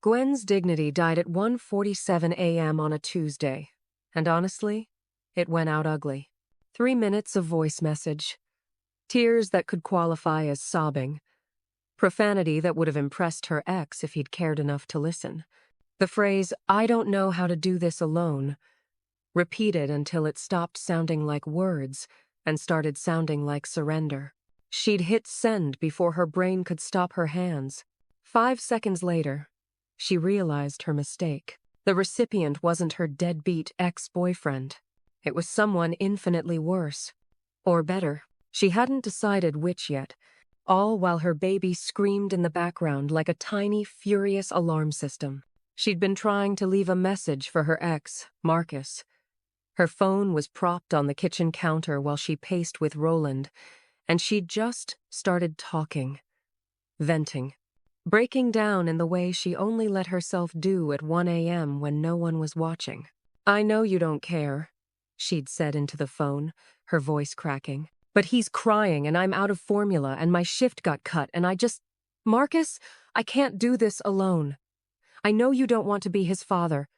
Gwen's dignity died at 1:47 a.m. on a Tuesday, and honestly, it went out ugly. 3 minutes of voice message, tears that could qualify as sobbing, profanity that would have impressed her ex if he'd cared enough to listen. The phrase, "I don't know how to do this alone," repeated until it stopped sounding like words and started sounding like surrender. She'd hit send before her brain could stop her hands. 5 seconds later, she realized her mistake. The recipient wasn't her deadbeat ex-boyfriend. It was someone infinitely worse. Or better. She hadn't decided which yet, all while her baby screamed in the background like a tiny, furious alarm system. She'd been trying to leave a message for her ex, Marcus. Her phone was propped on the kitchen counter while she paced with Roland, and she'd just started talking, venting, breaking down in the way she only let herself do at 1 a.m. when no one was watching. "I know you don't care," she'd said into the phone, her voice cracking. "But he's crying and I'm out of formula and my shift got cut and Marcus, I can't do this alone. I know you don't want to be his father,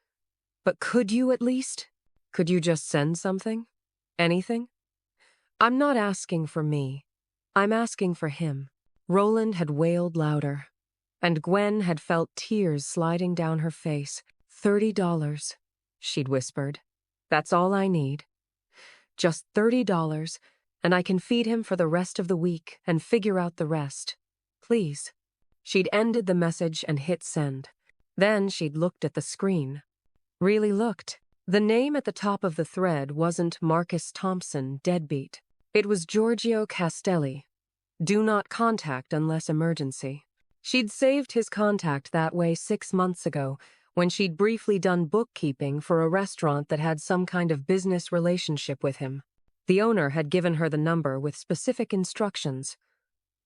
but could you at least? Could you just send something? Anything? I'm not asking for me. I'm asking for him." Roland had wailed louder, and Gwen had felt tears sliding down her face. $30, she'd whispered. "That's all I need. Just $30, and I can feed him for the rest of the week and figure out the rest. Please." She'd ended the message and hit send. Then she'd looked at the screen. Really looked. The name at the top of the thread wasn't Marcus Thompson, deadbeat. It was Giorgio Castelli. Do not contact unless emergency. She'd saved his contact that way 6 months ago, when she'd briefly done bookkeeping for a restaurant that had some kind of business relationship with him. The owner had given her the number with specific instructions.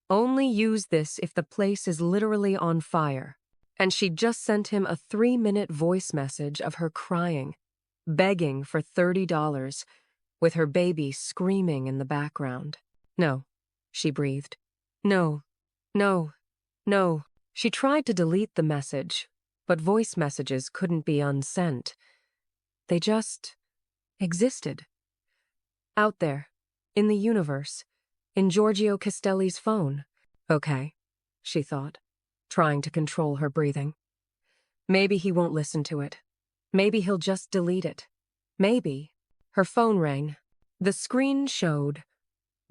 Only use this if the place is literally on fire. And she'd just sent him a 3-minute voice message of her crying, begging for $30, with her baby screaming in the background. "No," she breathed. "No, no, no." She tried to delete the message, but voice messages couldn't be unsent. They just existed. Out there, in the universe, in Giorgio Castelli's phone. Okay, she thought, trying to control her breathing. Maybe he won't listen to it. Maybe he'll just delete it. Maybe. Her phone rang. The screen showed,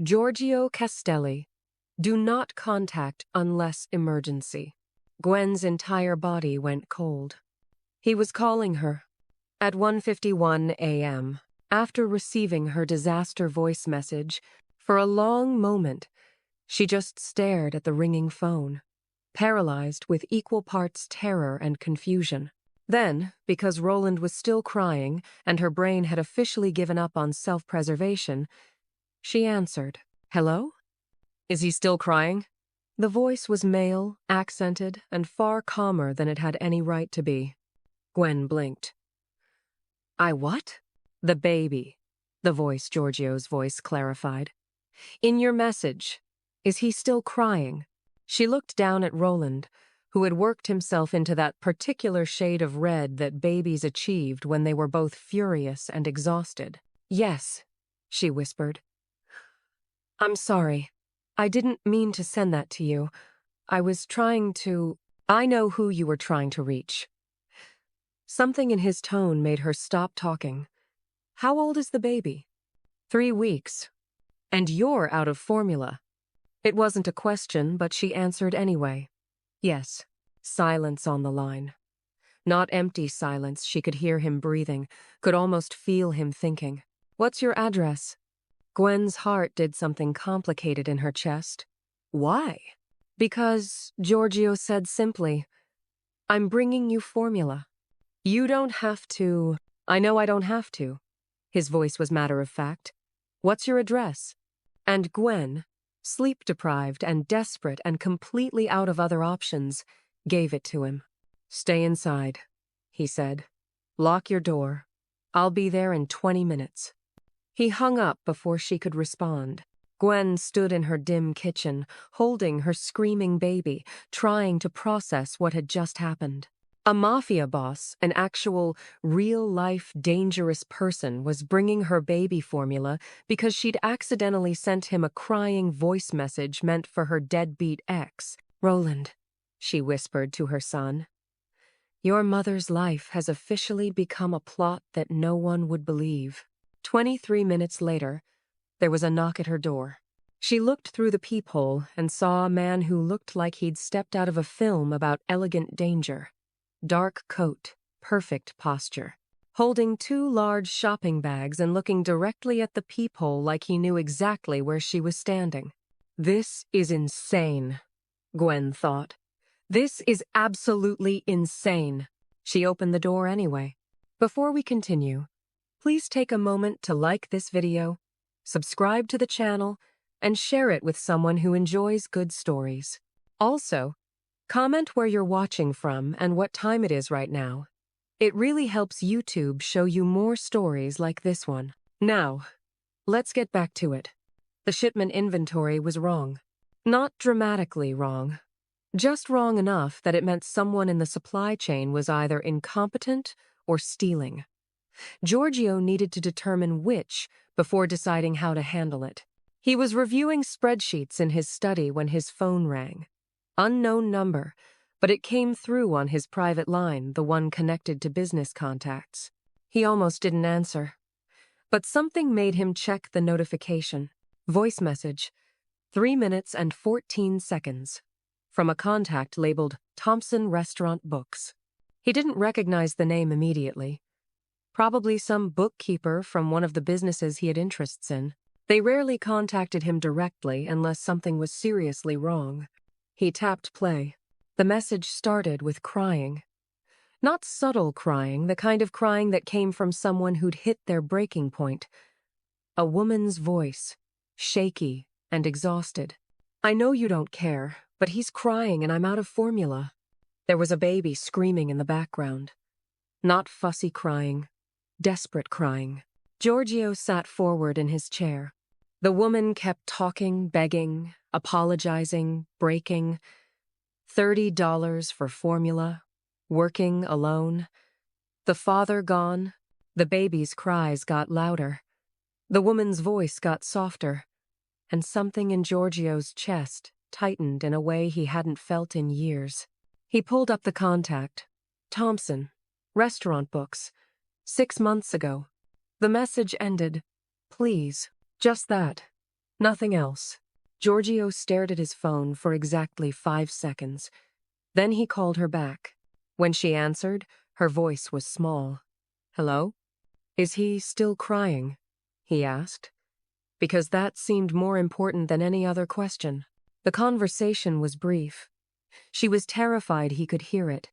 "Giorgio Castelli. Do not contact unless emergency." Gwen's entire body went cold. He was calling her. At 1:51 a.m., after receiving her disaster voice message, for a long moment, she just stared at the ringing phone, paralyzed with equal parts terror and confusion. Then, because Roland was still crying and her brain had officially given up on self-preservation, she answered. "Hello? Is he still crying?" The voice was male, accented, and far calmer than it had any right to be. Gwen blinked. "I what?" "The baby," Giorgio's voice clarified. "In your message, is he still crying?" She looked down at Roland, who had worked himself into that particular shade of red that babies achieved when they were both furious and exhausted. "Yes," she whispered. "I'm sorry. I didn't mean to send that to you. I was trying to... I know who you were trying to reach." Something in his tone made her stop talking. "How old is the baby?" 3 weeks. "And you're out of formula." It wasn't a question, but she answered anyway. Yes. Silence on the line. Not empty silence, she could hear him breathing, could almost feel him thinking. "What's your address?" Gwen's heart did something complicated in her chest. "Why?" "Because," Giorgio said simply, "I'm bringing you formula. You don't have to..." "I know I don't have to." His voice was matter-of-fact. "What's your address?" And Gwen, sleep-deprived and desperate and completely out of other options, gave it to him. "Stay inside," he said. "Lock your door. I'll be there in 20 minutes. He hung up before she could respond. Gwen stood in her dim kitchen, holding her screaming baby, trying to process what had just happened. A mafia boss, an actual, real-life, dangerous person, was bringing her baby formula because she'd accidentally sent him a crying voice message meant for her deadbeat ex. "Roland," she whispered to her son, "your mother's life has officially become a plot that no one would believe." 23 minutes later, there was a knock at her door. She looked through the peephole and saw a man who looked like he'd stepped out of a film about elegant danger. Dark coat, perfect posture, holding 2 large shopping bags and looking directly at the peephole like he knew exactly where she was standing. "This is insane," Gwen thought. "This is absolutely insane." She opened the door anyway. Before we continue, please take a moment to like this video, subscribe to the channel, and share it with someone who enjoys good stories. Also, comment where you're watching from and what time it is right now. It really helps YouTube show you more stories like this one. Now, let's get back to it. The shipment inventory was wrong. Not dramatically wrong. Just wrong enough that it meant someone in the supply chain was either incompetent or stealing. Giorgio needed to determine which before deciding how to handle it. He was reviewing spreadsheets in his study when his phone rang. Unknown number, but it came through on his private line, the one connected to business contacts. He almost didn't answer. But something made him check the notification. Voice message, 3 minutes and 14 seconds. From a contact labeled Thompson Restaurant Books. He didn't recognize the name immediately. Probably some bookkeeper from one of the businesses he had interests in. They rarely contacted him directly unless something was seriously wrong. He tapped play. The message started with crying. Not subtle crying, the kind of crying that came from someone who'd hit their breaking point. A woman's voice, shaky and exhausted. "I know you don't care, but he's crying and I'm out of formula." There was a baby screaming in the background. Not fussy crying, desperate crying. Giorgio sat forward in his chair. The woman kept talking, begging, apologizing, breaking. $30 for formula, working alone. The father gone. The baby's cries got louder. The woman's voice got softer. And something in Giorgio's chest tightened in a way he hadn't felt in years. He pulled up the contact. Thompson, Restaurant Books, 6 months ago. The message ended, "Please." Just that. Nothing else. Giorgio stared at his phone for exactly 5 seconds. Then he called her back. When she answered, her voice was small. "Hello? Is he still crying?" he asked. Because that seemed more important than any other question. The conversation was brief. She was terrified he could hear it,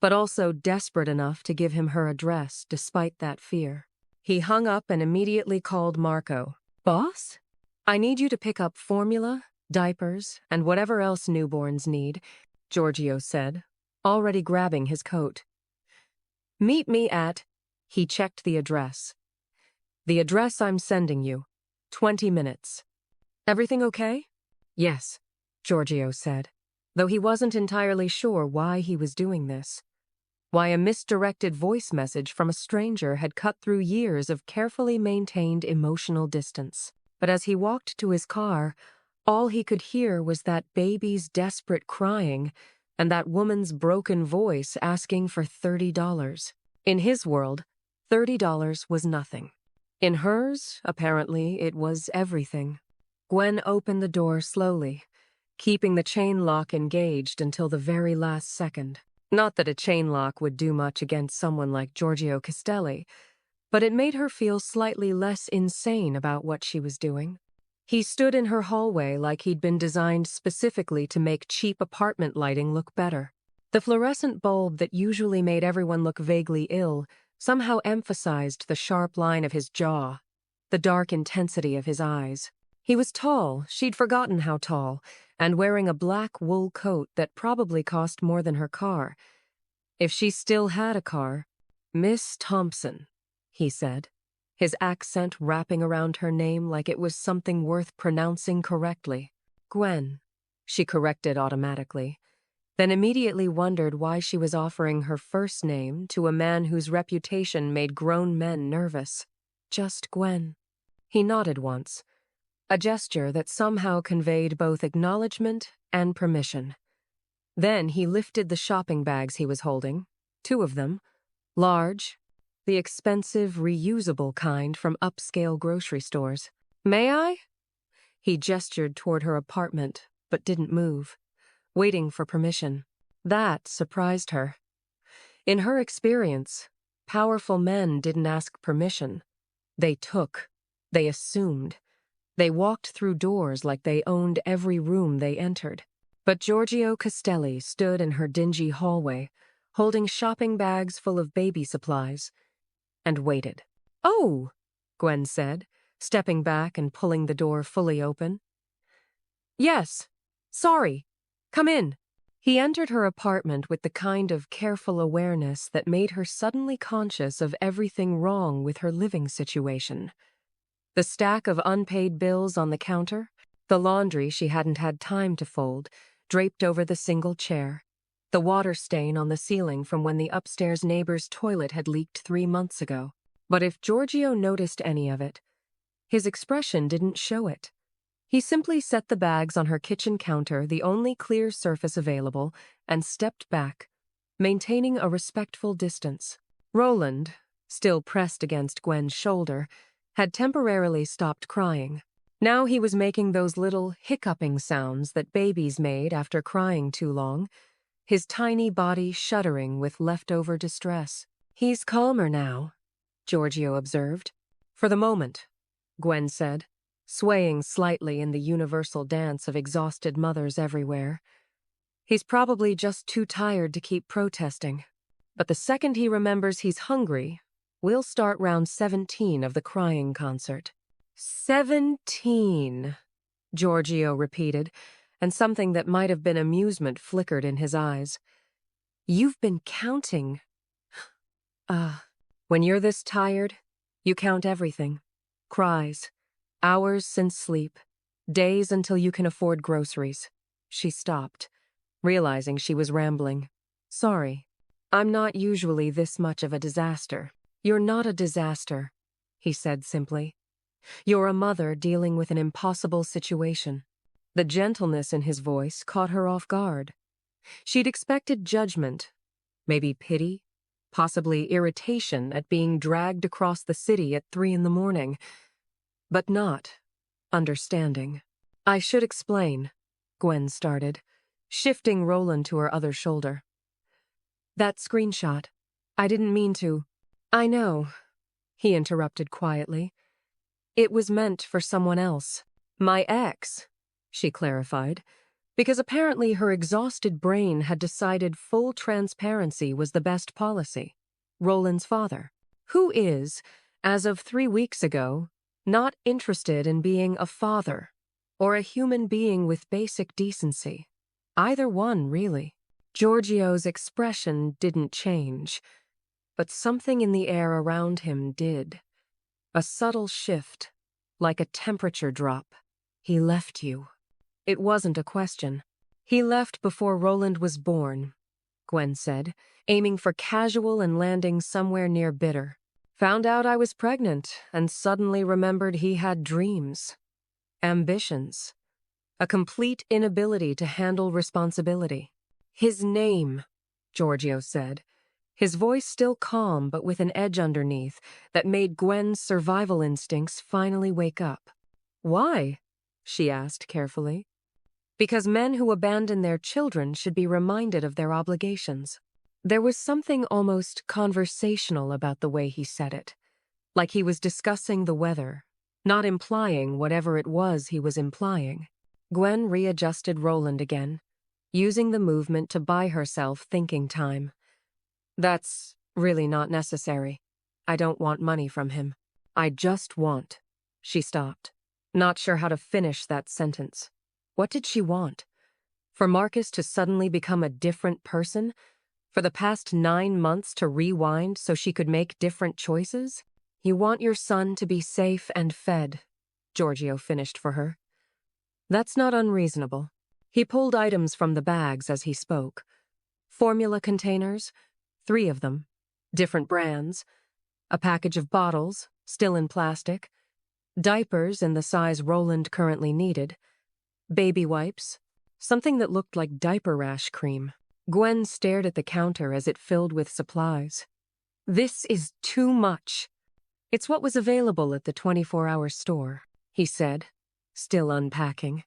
but also desperate enough to give him her address despite that fear. He hung up and immediately called Marco. "Boss? I need you to pick up formula, diapers, and whatever else newborns need," Giorgio said, already grabbing his coat. "Meet me at—" He checked the address. "The address I'm sending you. 20 minutes. Everything okay?" "Yes," Giorgio said, though he wasn't entirely sure why he was doing this. Why a misdirected voice message from a stranger had cut through years of carefully maintained emotional distance. But as he walked to his car, all he could hear was that baby's desperate crying and that woman's broken voice asking for $30. In his world, $30 was nothing. In hers, apparently, it was everything. Gwen opened the door slowly, keeping the chain lock engaged until the very last second. Not that a chain lock would do much against someone like Giorgio Castelli, but it made her feel slightly less insane about what she was doing. He stood in her hallway like he'd been designed specifically to make cheap apartment lighting look better. The fluorescent bulb that usually made everyone look vaguely ill somehow emphasized the sharp line of his jaw, the dark intensity of his eyes. He was tall, she'd forgotten how tall, and wearing a black wool coat that probably cost more than her car. If she still had a car. "Miss Thompson," he said, his accent wrapping around her name like it was something worth pronouncing correctly. "Gwen," she corrected automatically. then immediately wondered why she was offering her first name to a man whose reputation made grown men nervous. Just Gwen. He nodded once, a gesture that somehow conveyed both acknowledgement and permission. Then he lifted the shopping bags he was holding, 2 of them, large, the expensive, reusable kind from upscale grocery stores. "May I?" He gestured toward her apartment, but didn't move, waiting for permission. That surprised her. In her experience, powerful men didn't ask permission. They took. They assumed. They walked through doors like they owned every room they entered. But Giorgio Castelli stood in her dingy hallway, holding shopping bags full of baby supplies, and waited. "Oh," Gwen said, stepping back and pulling the door fully open. "Yes. Sorry. Come in." He entered her apartment with the kind of careful awareness that made her suddenly conscious of everything wrong with her living situation. The stack of unpaid bills on the counter, the laundry she hadn't had time to fold, draped over the single chair, the water stain on the ceiling from when the upstairs neighbor's toilet had leaked 3 months ago. But if Giorgio noticed any of it, his expression didn't show it. He simply set the bags on her kitchen counter, the only clear surface available, and stepped back, maintaining a respectful distance. Roland, still pressed against Gwen's shoulder, had temporarily stopped crying. Now he was making those little hiccuping sounds that babies made after crying too long, his tiny body shuddering with leftover distress. "He's calmer now," Giorgio observed. "For the moment," Gwen said, swaying slightly in the universal dance of exhausted mothers everywhere. "He's probably just too tired to keep protesting. But the second he remembers he's hungry, we'll start round 17 of the crying concert." 17, Giorgio repeated, and something that might have been amusement flickered in his eyes. "You've been counting." When you're this tired, you count everything. Cries, hours since sleep, days until you can afford groceries." She stopped, realizing she was rambling. "Sorry, I'm not usually this much of a disaster." "You're not a disaster," he said simply. "You're a mother dealing with an impossible situation." The gentleness in his voice caught her off guard. She'd expected judgment, maybe pity, possibly irritation at being dragged across the city at 3 in the morning, but not understanding. "I should explain," Gwen started, shifting Roland to her other shoulder. "That screenshot, I didn't mean to." "I know," he interrupted quietly. "It was meant for someone else. My ex," she clarified, because apparently her exhausted brain had decided full transparency was the best policy. Roland's father, who is, as of 3 weeks ago, not interested in being a father or a human being with basic decency. Either one, really. Giorgio's expression didn't change, but something in the air around him did. A subtle shift, like a temperature drop. "He left you." It wasn't a question. "He left before Roland was born," Gwen said, aiming for casual and landing somewhere near bitter. "Found out I was pregnant and suddenly remembered he had dreams, ambitions, a complete inability to handle responsibility." "His name," Giorgio said, his voice still calm but with an edge underneath that made Gwen's survival instincts finally wake up. "Why?" she asked carefully. "Because men who abandon their children should be reminded of their obligations." There was something almost conversational about the way he said it, like he was discussing the weather, not implying whatever it was he was implying. Gwen readjusted Roland again, using the movement to buy herself thinking time. "That's really not necessary. I don't want money from him. I just want—" She stopped, not sure how to finish that sentence. What did she want? For Marcus to suddenly become a different person? For the past 9 months to rewind so she could make different choices? "You want your son to be safe and fed," Giorgio finished for her. "That's not unreasonable." He pulled items from the bags as he spoke. Formula containers, 3 of them, different brands, a package of bottles, still in plastic, diapers in the size Roland currently needed, baby wipes, something that looked like diaper rash cream. Gwen stared at the counter as it filled with supplies. "This is too much." "It's what was available at the 24-hour store," he said, still unpacking.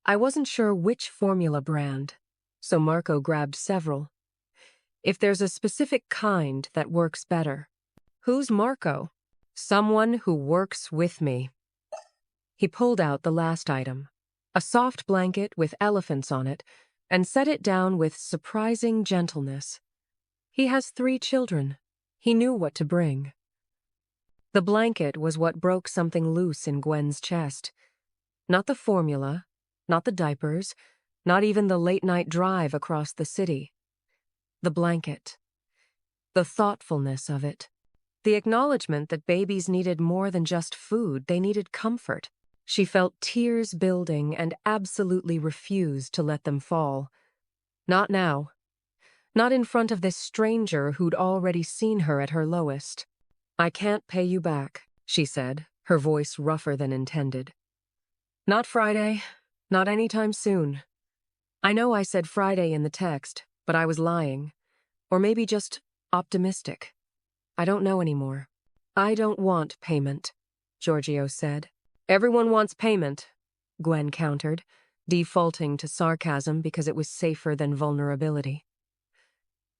"I wasn't sure which formula brand, so Marco grabbed several. If there's a specific kind that works better." "Who's Marco?" "Someone who works with me." He pulled out the last item, a soft blanket with elephants on it, and set it down with surprising gentleness. He has 3 children. He knew what to bring. The blanket was what broke something loose in Gwen's chest. Not the formula, not the diapers, not even the late-night drive across the city. The blanket. The thoughtfulness of it. The acknowledgement that babies needed more than just food, they needed comfort. She felt tears building and absolutely refused to let them fall. Not now. Not in front of this stranger who'd already seen her at her lowest. "I can't pay you back," she said, her voice rougher than intended. "Not Friday. Not anytime soon. I know I said Friday in the text, but I was lying. Or maybe just optimistic. I don't know anymore." "I don't want payment," Giorgio said. "Everyone wants payment," Gwen countered, defaulting to sarcasm because it was safer than vulnerability.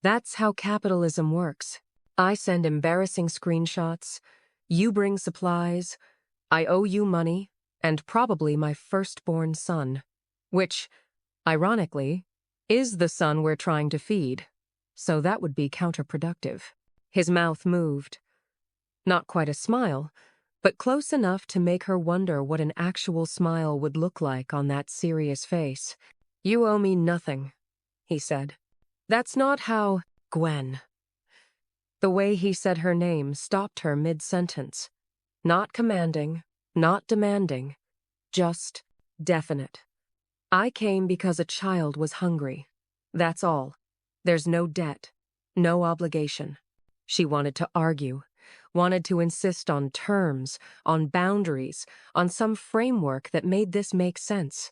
"That's how capitalism works. I send embarrassing screenshots, you bring supplies, I owe you money, and probably my firstborn son. Which, ironically, is the son we're trying to feed. So that would be counterproductive." His mouth moved. Not quite a smile, but close enough to make her wonder what an actual smile would look like on that serious face. "You owe me nothing," he said. "That's not how—" "Gwen." The way he said her name stopped her mid-sentence. Not commanding, not demanding, just definite. "I came because a child was hungry. That's all. There's no debt, no obligation." She wanted to argue, wanted to insist on terms, on boundaries, on some framework that made this make sense.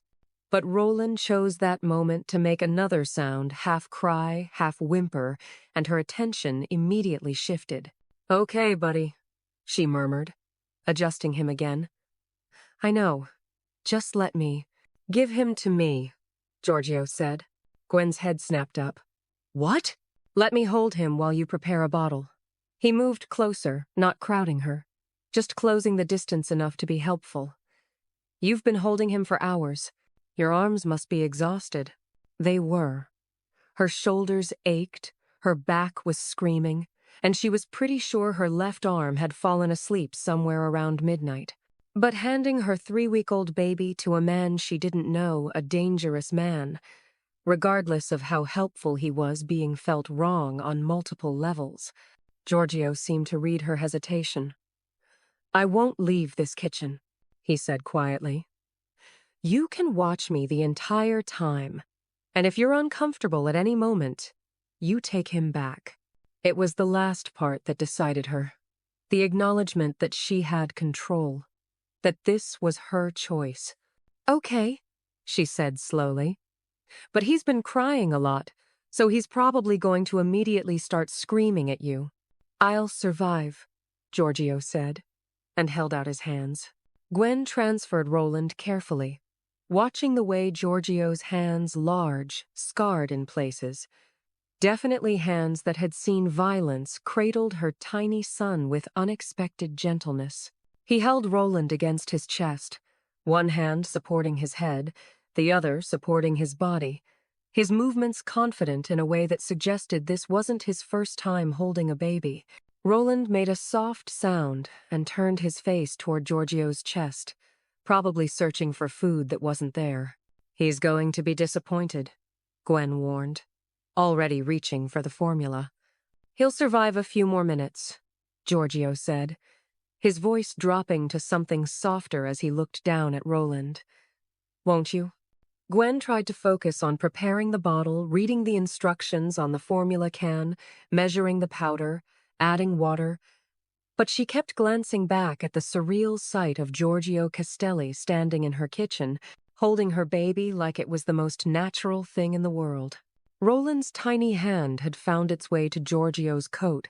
But Roland chose that moment to make another sound, half cry, half whimper, and her attention immediately shifted. "Okay, buddy," she murmured, adjusting him again. "I know. Just let me." "Give him to me," Giorgio said. Gwen's head snapped up. "What?" "Let me hold him while you prepare a bottle." He moved closer, not crowding her, just closing the distance enough to be helpful. "You've been holding him for hours. Your arms must be exhausted." They were. Her shoulders ached, her back was screaming, and she was pretty sure her left arm had fallen asleep somewhere around midnight. But handing her 3-week-old baby to a man she didn't know, a dangerous man, regardless of how helpful he was being felt wrong on multiple levels, Giorgio seemed to read her hesitation. "I won't leave this kitchen," he said quietly. "You can watch me the entire time, and if you're uncomfortable at any moment, you take him back." It was the last part that decided her. The acknowledgement that she had control, that this was her choice. "Okay," she said slowly. "But he's been crying a lot, so he's probably going to immediately start screaming at you." "I'll survive," Giorgio said, and held out his hands. Gwen transferred Roland carefully, watching the way Giorgio's hands, large, scarred in places, definitely hands that had seen violence, cradled her tiny son with unexpected gentleness. He held Roland against his chest, one hand supporting his head, the other supporting his body, his movements confident in a way that suggested this wasn't his first time holding a baby. Roland made a soft sound and turned his face toward Giorgio's chest, probably searching for food that wasn't there. "He's going to be disappointed," Gwen warned, already reaching for the formula. "He'll survive a few more minutes," Giorgio said, his voice dropping to something softer as he looked down at Roland. "Won't you?" Gwen tried to focus on preparing the bottle, reading the instructions on the formula can, measuring the powder, adding water, but she kept glancing back at the surreal sight of Giorgio Castelli standing in her kitchen, holding her baby like it was the most natural thing in the world. Roland's tiny hand had found its way to Giorgio's coat,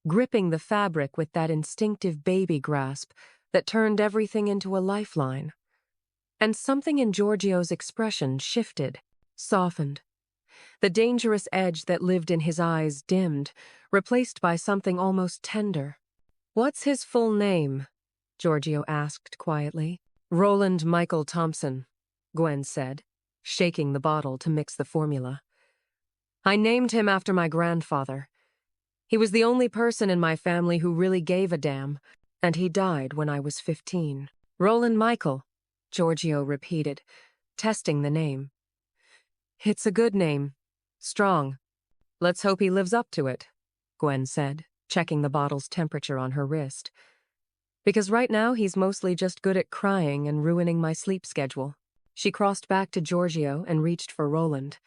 gripping the fabric with that instinctive baby grasp that turned everything into a lifeline. And something in Giorgio's expression shifted, softened. The dangerous edge that lived in his eyes dimmed, replaced by something almost tender. "What's his full name?" Giorgio asked quietly. "Roland Michael Thompson," Gwen said, shaking the bottle to mix the formula. "I named him after my grandfather. He was the only person in my family who really gave a damn, and he died when I was 15. "Roland Michael," Giorgio repeated, testing the name. "It's a good name. Strong. Let's hope he lives up to it," Gwen said, checking the bottle's temperature on her wrist. "Because right now he's mostly just good at crying and ruining my sleep schedule." She crossed back to Giorgio and reached for Roland.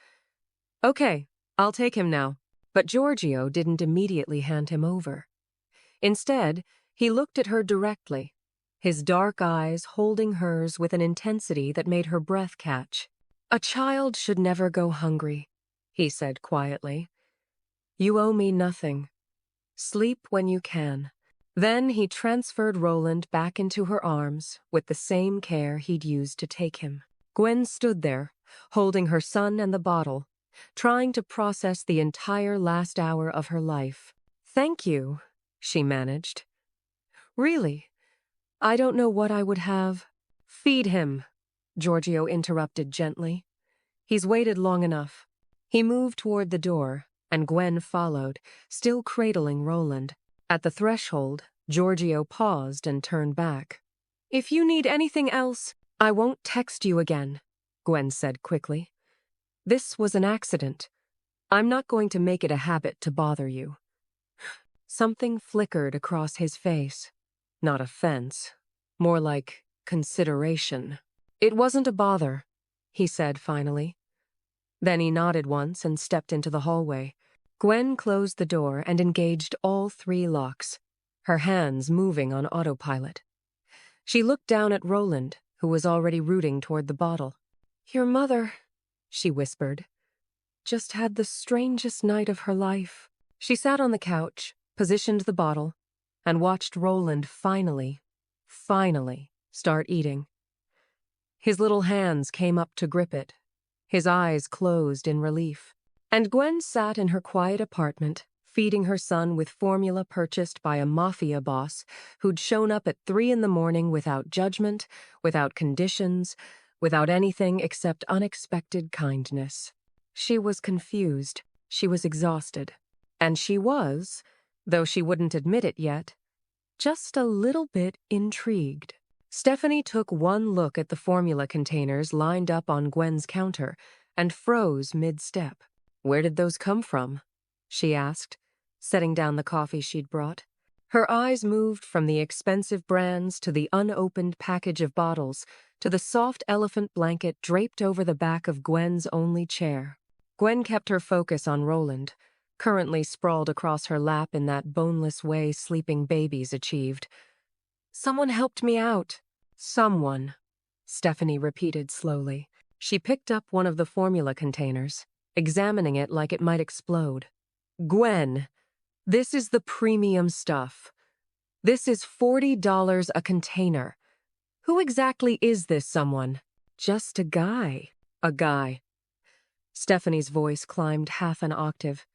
"Okay, I'll take him now." But Giorgio didn't immediately hand him over. Instead, he looked at her directly, his dark eyes holding hers with an intensity that made her breath catch. "A child should never go hungry," he said quietly. "You owe me nothing. Sleep when you can." Then he transferred Roland back into her arms with the same care he'd used to take him. Gwen stood there, holding her son and the bottle, trying to process the entire last hour of her life. "Thank you," she managed. "Really, I don't know what I would have." "Feed him," Giorgio interrupted gently. "He's waited long enough." He moved toward the door, and Gwen followed, still cradling Roland. At the threshold, Giorgio paused and turned back. "If you need anything else, I won't text you again," Gwen said quickly. "This was an accident. I'm not going to make it a habit to bother you." Something flickered across his face. Not offense, more like consideration. "It wasn't a bother," he said finally. Then he nodded once and stepped into the hallway. Gwen closed the door and engaged all 3 locks, her hands moving on autopilot. She looked down at Roland, who was already rooting toward the bottle. "Your mother," she whispered, "just had the strangest night of her life." She sat on the couch, positioned the bottle, and watched Roland finally start eating. His little hands came up to grip it. His eyes closed in relief. And Gwen sat in her quiet apartment, feeding her son with formula purchased by a Mafia boss who'd shown up at 3 in the morning without judgment, without conditions, without anything except unexpected kindness. She was confused. She was exhausted. And she was, though she wouldn't admit it yet, just a little bit intrigued. Stephanie took one look at the formula containers lined up on Gwen's counter and froze mid-step. "Where did those come from?" she asked, setting down the coffee she'd brought. Her eyes moved from the expensive brands to the unopened package of bottles to the soft elephant blanket draped over the back of Gwen's only chair. Gwen kept her focus on Roland, currently sprawled across her lap in that boneless way sleeping babies achieved. "Someone helped me out." "Someone," Stephanie repeated slowly. She picked up one of the formula containers, examining it like it might explode. "Gwen, this is the premium stuff. This is $40 a container. Who exactly is this someone?" "Just a guy." "A guy." Stephanie's voice climbed half an octave.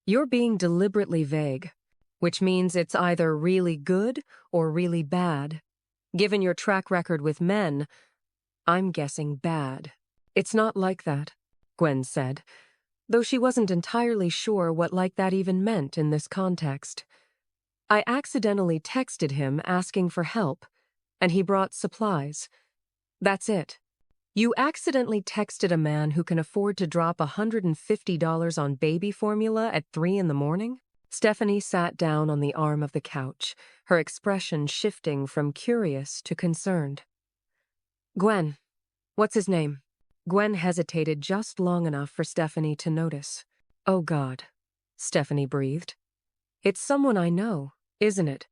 "You're being deliberately vague, which means it's either really good or really bad. Given your track record with men, I'm guessing bad." "It's not like that," Gwen said, though she wasn't entirely sure what like that even meant in this context. "I accidentally texted him asking for help, and he brought supplies. That's it." "You accidentally texted a man who can afford to drop $150 on baby formula at 3 in the morning? Stephanie sat down on the arm of the couch, her expression shifting from curious to concerned. "Gwen, what's his name?" Gwen hesitated just long enough for Stephanie to notice. "Oh God," Stephanie breathed. "It's someone I know, isn't it?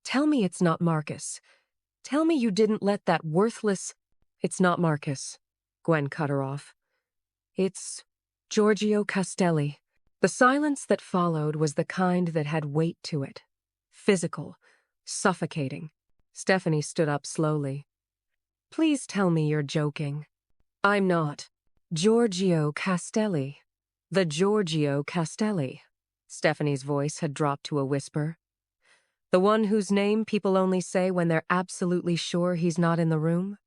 Tell me it's not Marcus. Tell me you didn't let that worthless—" "It's not Marcus," Gwen cut her off. "It's Giorgio Castelli." The silence that followed was the kind that had weight to it. Physical, suffocating. Stephanie stood up slowly. "Please tell me you're joking." "I'm not. Giorgio Castelli. The Giorgio Castelli." Stephanie's voice had dropped to a whisper. "The one whose name people only say when they're absolutely sure he's not in the room?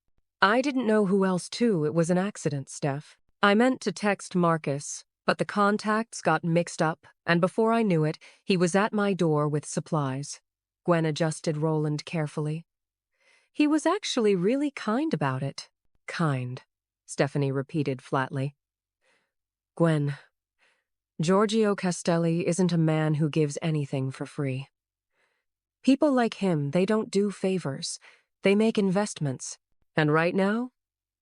I didn't know who else too. It was an accident, Steph. I meant to text Marcus, but the contacts got mixed up, and before I knew it, he was at my door with supplies." Gwen adjusted Roland carefully. "He was actually really kind about it." "Kind," Stephanie repeated flatly. "Gwen, Giorgio Castelli isn't a man who gives anything for free. People like him, they don't do favors. They make investments. And right now,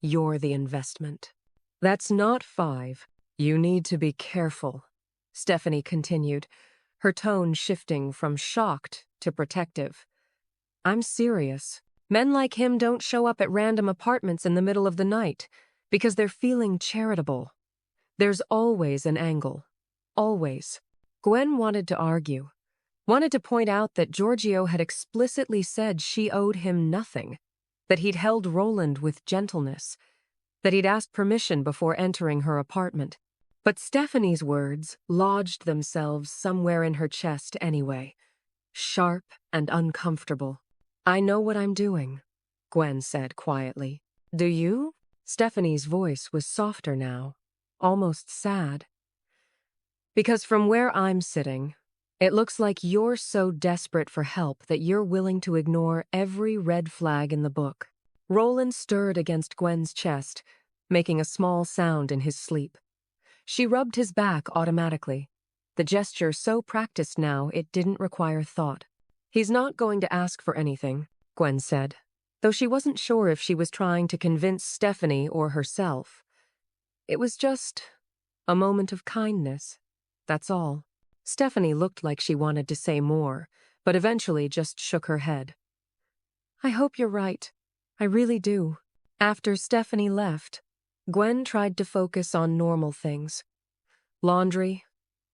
you're the investment." "That's not 5. You need to be careful," Stephanie continued, her tone shifting from shocked to protective. "I'm serious. Men like him don't show up at random apartments in the middle of the night because they're feeling charitable. There's always an angle. Always." Gwen wanted to argue, wanted to point out that Giorgio had explicitly said she owed him nothing, that he'd held Roland with gentleness, that he'd asked permission before entering her apartment. But Stephanie's words lodged themselves somewhere in her chest anyway, sharp and uncomfortable. "I know what I'm doing," Gwen said quietly. "Do you?" Stephanie's voice was softer now, almost sad. "Because from where I'm sitting, it looks like you're so desperate for help that you're willing to ignore every red flag in the book." Roland stirred against Gwen's chest, making a small sound in his sleep. She rubbed his back automatically, the gesture so practiced now it didn't require thought. "He's not going to ask for anything," Gwen said, though she wasn't sure if she was trying to convince Stephanie or herself. "It was just a moment of kindness, that's all." Stephanie looked like she wanted to say more, but eventually just shook her head. "I hope you're right. I really do." After Stephanie left, Gwen tried to focus on normal things. Laundry,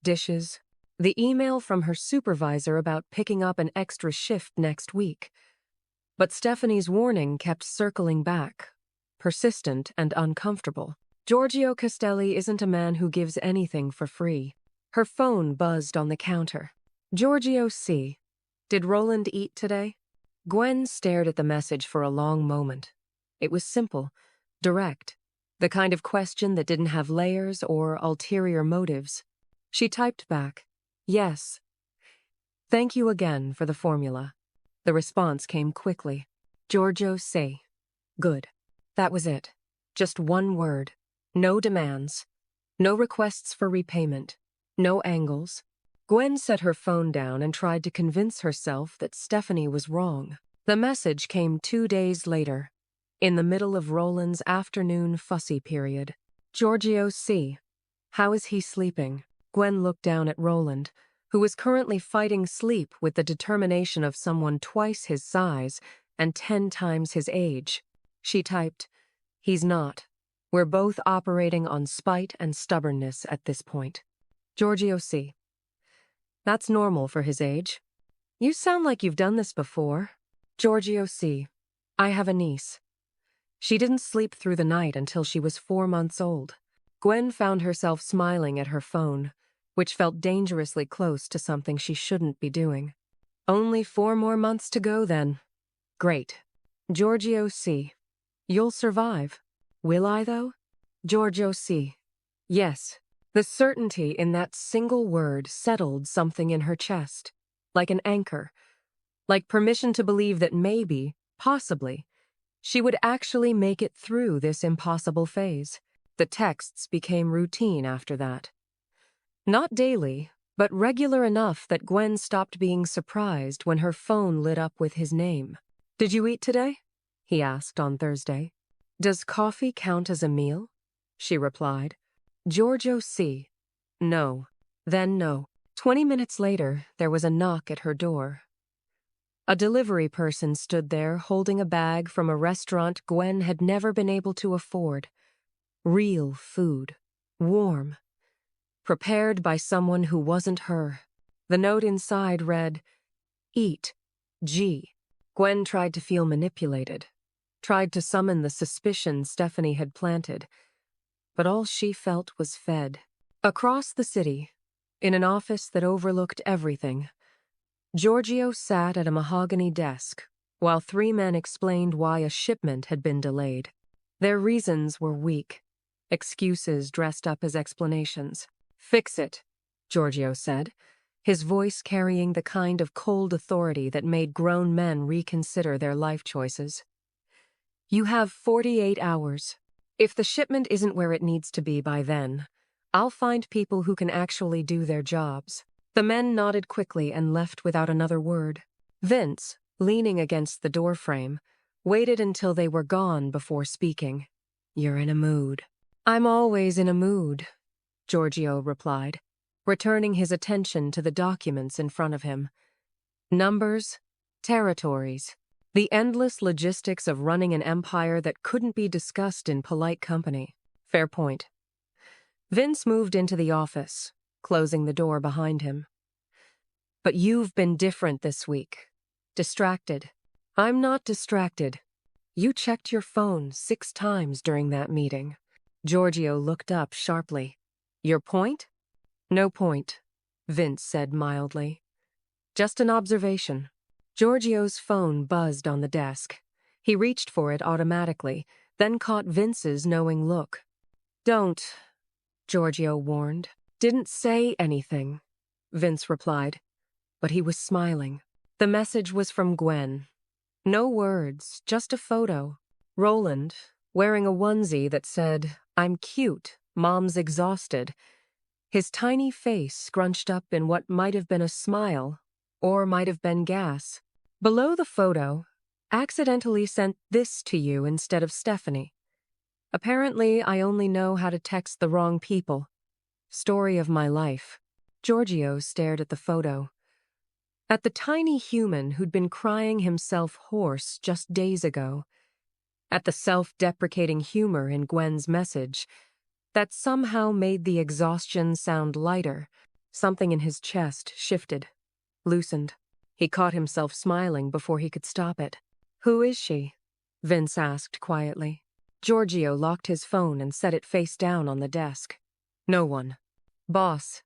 dishes, the email from her supervisor about picking up an extra shift next week. But Stephanie's warning kept circling back, persistent and uncomfortable. Giorgio Castelli isn't a man who gives anything for free. Her phone buzzed on the counter. "Giorgio C. Did Roland eat today?" Gwen stared at the message for a long moment. It was simple, direct, the kind of question that didn't have layers or ulterior motives. She typed back, "Yes. Thank you again for the formula." The response came quickly. "Giorgio C. Good." That was it. Just one word. No demands. No requests for repayment. No angles. Gwen set her phone down and tried to convince herself that Stephanie was wrong. The message came 2 days later, in the middle of Roland's afternoon fussy period. "Giorgio C. How is he sleeping?" Gwen looked down at Roland, who was currently fighting sleep with the determination of someone twice his size and 10 times his age. She typed, "He's not. We're both operating on spite and stubbornness at this point." Giorgio C. That's normal for his age. You sound like you've done this before. Giorgio C. I have a niece. She didn't sleep through the night until she was 4 months old. Gwen found herself smiling at her phone, which felt dangerously close to something she shouldn't be doing. Only 4 more months to go then. Great. Giorgio C. You'll survive. Will I, though? Giorgio C. Yes. The certainty in that single word settled something in her chest, like an anchor, like permission to believe that maybe, possibly, she would actually make it through this impossible phase. The texts became routine after that. Not daily, but regular enough that Gwen stopped being surprised when her phone lit up with his name. "Did you eat today?" he asked on Thursday. "Does coffee count as a meal?" she replied. Giorgio C. No. Then no. 20 minutes later, there was a knock at her door. A delivery person stood there holding a bag from a restaurant Gwen had never been able to afford. Real food. Warm. Prepared by someone who wasn't her. The note inside read, Eat. G. Gwen tried to feel manipulated. Tried to summon the suspicion Stephanie had planted. But all she felt was fed. Across the city, in an office that overlooked everything, Giorgio sat at a mahogany desk, while 3 men explained why a shipment had been delayed. Their reasons were weak. Excuses dressed up as explanations. Fix it, Giorgio said, his voice carrying the kind of cold authority that made grown men reconsider their life choices. You have 48 hours. If the shipment isn't where it needs to be by then, I'll find people who can actually do their jobs. The men nodded quickly and left without another word. Vince, leaning against the doorframe, waited until they were gone before speaking. You're in a mood. I'm always in a mood, Giorgio replied, returning his attention to the documents in front of him. Numbers, territories, the endless logistics of running an empire that couldn't be discussed in polite company. Fair point. Vince moved into the office, closing the door behind him. But you've been different this week. Distracted. I'm not distracted. You checked your phone 6 times during that meeting. Giorgio looked up sharply. Your point? No point, Vince said mildly. Just an observation. Giorgio's phone buzzed on the desk. He reached for it automatically, then caught Vince's knowing look. Don't, Giorgio warned. Didn't say anything, Vince replied, but he was smiling. The message was from Gwen. No words, just a photo. Roland, wearing a onesie that said, I'm cute, Mom's exhausted. His tiny face scrunched up in what might have been a smile, or might have been gas. Below the photo, accidentally sent this to you instead of Stephanie. Apparently, I only know how to text the wrong people. Story of my life. Giorgio stared at the photo. At the tiny human who'd been crying himself hoarse just days ago. At the self-deprecating humor in Gwen's message that somehow made the exhaustion sound lighter. Something in his chest shifted, loosened. He caught himself smiling before he could stop it. Who is she? Vince asked quietly. Giorgio locked his phone and set it face down on the desk. No one. Boss,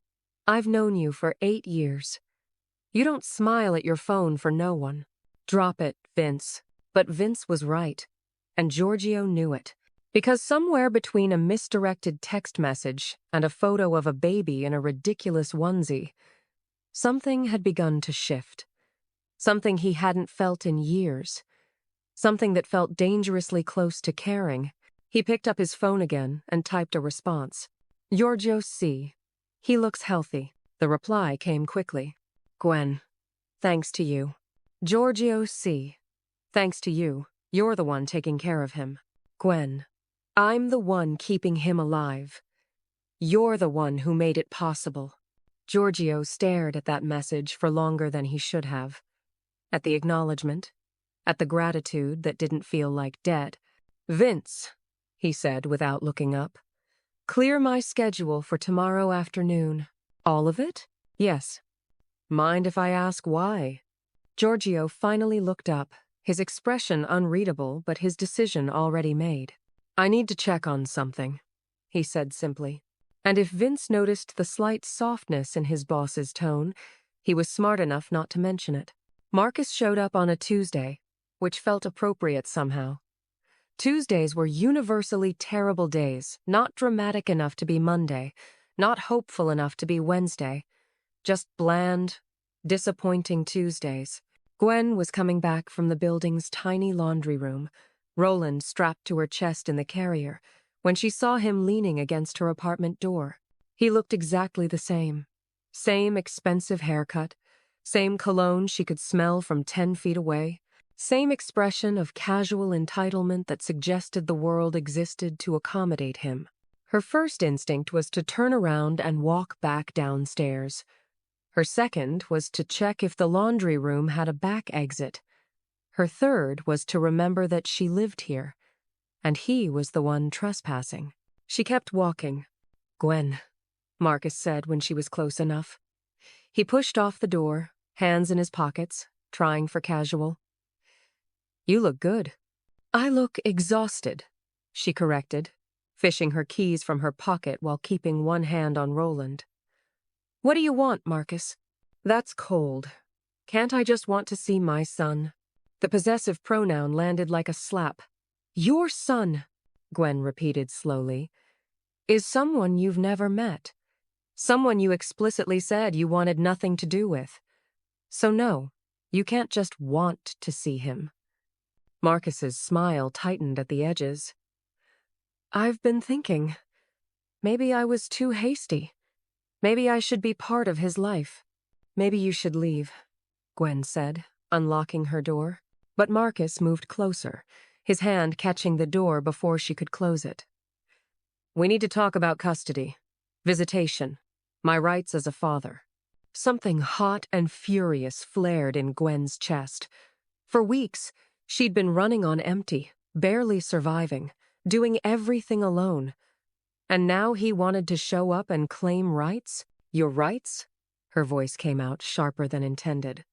I've known you for 8 years. You don't smile at your phone for no one. Drop it, Vince. But Vince was right, and Giorgio knew it. Because somewhere between a misdirected text message and a photo of a baby in a ridiculous onesie, something had begun to shift. Something he hadn't felt in years. Something that felt dangerously close to caring. He picked up his phone again and typed a response. Giorgio C. He looks healthy. The reply came quickly. Gwen, thanks to you. Giorgio C. Thanks to you. You're the one taking care of him. Gwen, I'm the one keeping him alive. You're the one who made it possible. Giorgio stared at that message for longer than he should have. At the acknowledgement. At the gratitude that didn't feel like debt. Vince, he said without looking up. Clear my schedule for tomorrow afternoon. All of it? Yes. Mind if I ask why? Giorgio finally looked up, his expression unreadable but his decision already made. I need to check on something, he said simply. And if Vince noticed the slight softness in his boss's tone, he was smart enough not to mention it. Marcus showed up on a Tuesday, which felt appropriate somehow. Tuesdays were universally terrible days, not dramatic enough to be Monday, not hopeful enough to be Wednesday, just bland, disappointing Tuesdays. Gwen was coming back from the building's tiny laundry room, Roland strapped to her chest in the carrier, when she saw him leaning against her apartment door. He looked exactly the same. Same expensive haircut, same cologne she could smell from 10 feet away, same expression of casual entitlement that suggested the world existed to accommodate him. Her first instinct was to turn around and walk back downstairs. Her second was to check if the laundry room had a back exit. Her third was to remember that she lived here, and he was the one trespassing. She kept walking. "Gwen," Marcus said when she was close enough. He pushed off the door, hands in his pockets, trying for casual. "You look good." "I look exhausted," she corrected, fishing her keys from her pocket while keeping one hand on Roland. "What do you want, Marcus?" "That's cold. Can't I just want to see my son?" The possessive pronoun landed like a slap. "Your son," Gwen repeated slowly, "is someone you've never met. Someone you explicitly said you wanted nothing to do with. So no, you can't just want to see him." Marcus's smile tightened at the edges. "I've been thinking. Maybe I was too hasty. Maybe I should be part of his life." "Maybe you should leave," Gwen said, unlocking her door. But Marcus moved closer, his hand catching the door before she could close it. "We need to talk about custody. Visitation. My rights as a father." Something hot and furious flared in Gwen's chest. For weeks, she'd been running on empty, barely surviving, doing everything alone. And now he wanted to show up and claim rights? "Your rights?" Her voice came out sharper than intended.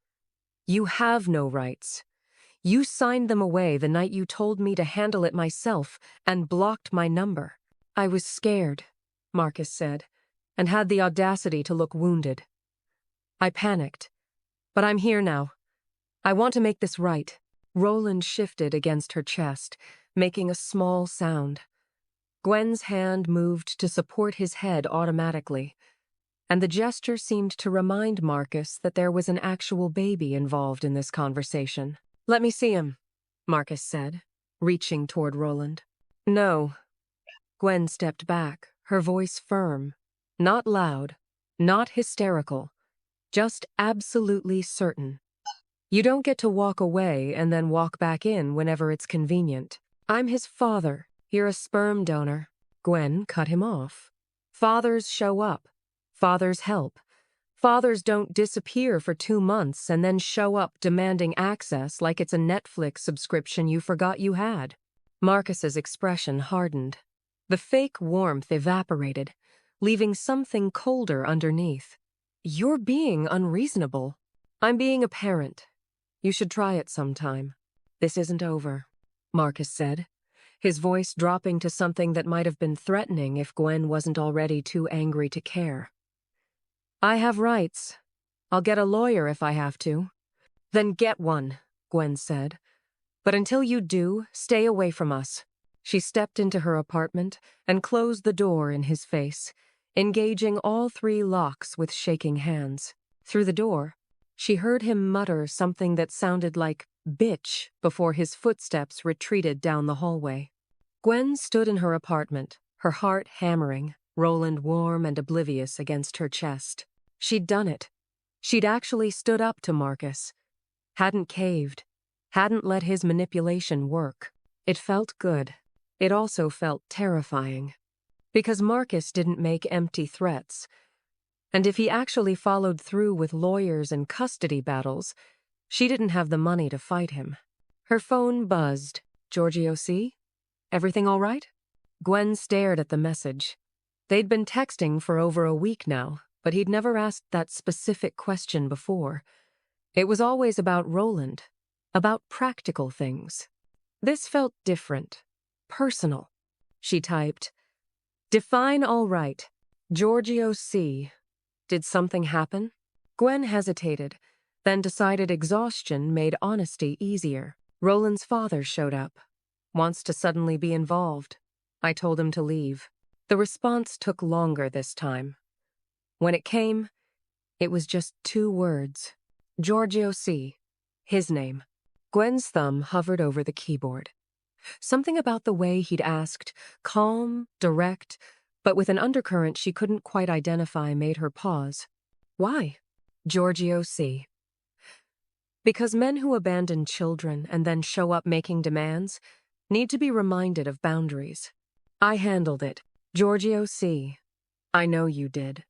"You have no rights. You signed them away the night you told me to handle it myself and blocked my number." "I was scared," Marcus said, and had the audacity to look wounded. "I panicked. But I'm here now. I want to make this right." Roland shifted against her chest, making a small sound. Gwen's hand moved to support his head automatically, and the gesture seemed to remind Marcus that there was an actual baby involved in this conversation. "Let me see him," Marcus said, reaching toward Roland. "No." Gwen stepped back, her voice firm, not loud, not hysterical, just absolutely certain. "You don't get to walk away and then walk back in whenever it's convenient. I'm his father. You're a sperm donor." Gwen cut him off. "Fathers show up. Fathers help. Fathers don't disappear for 2 months and then show up demanding access like it's a Netflix subscription you forgot you had." Marcus's expression hardened. The fake warmth evaporated, leaving something colder underneath. "You're being unreasonable." "I'm being a parent. You should try it sometime." "This isn't over," Marcus said, his voice dropping to something that might have been threatening if Gwen wasn't already too angry to care. "I have rights. I'll get a lawyer if I have to." "Then get one," Gwen said. "But until you do, stay away from us." She stepped into her apartment and closed the door in his face, engaging all 3 locks with shaking hands. Through the door, she heard him mutter something that sounded like "bitch" before his footsteps retreated down the hallway. Gwen stood in her apartment, her heart hammering, Roland warm and oblivious against her chest. She'd done it. She'd actually stood up to Marcus. Hadn't caved. Hadn't let his manipulation work. It felt good. It also felt terrifying. Because Marcus didn't make empty threats. And if he actually followed through with lawyers and custody battles, she didn't have the money to fight him. Her phone buzzed. "Giorgio C? Everything all right?" Gwen stared at the message. They'd been texting for over a week now, but he'd never asked that specific question before. It was always about Roland, about practical things. This felt different, personal. She typed, "Define all right. Giorgio C. Did something happen?" Gwen hesitated, then decided exhaustion made honesty easier. "Roland's father showed up. Wants to suddenly be involved. I told him to leave." The response took longer this time. When it came, it was just 2 words. Giorgio C. His name. Gwen's thumb hovered over the keyboard. Something about the way he'd asked, calm, direct, but with an undercurrent she couldn't quite identify, made her pause. "Why?" "Giorgio C." "Because men who abandon children and then show up making demands need to be reminded of boundaries. I handled it. Giorgio C. I know you did,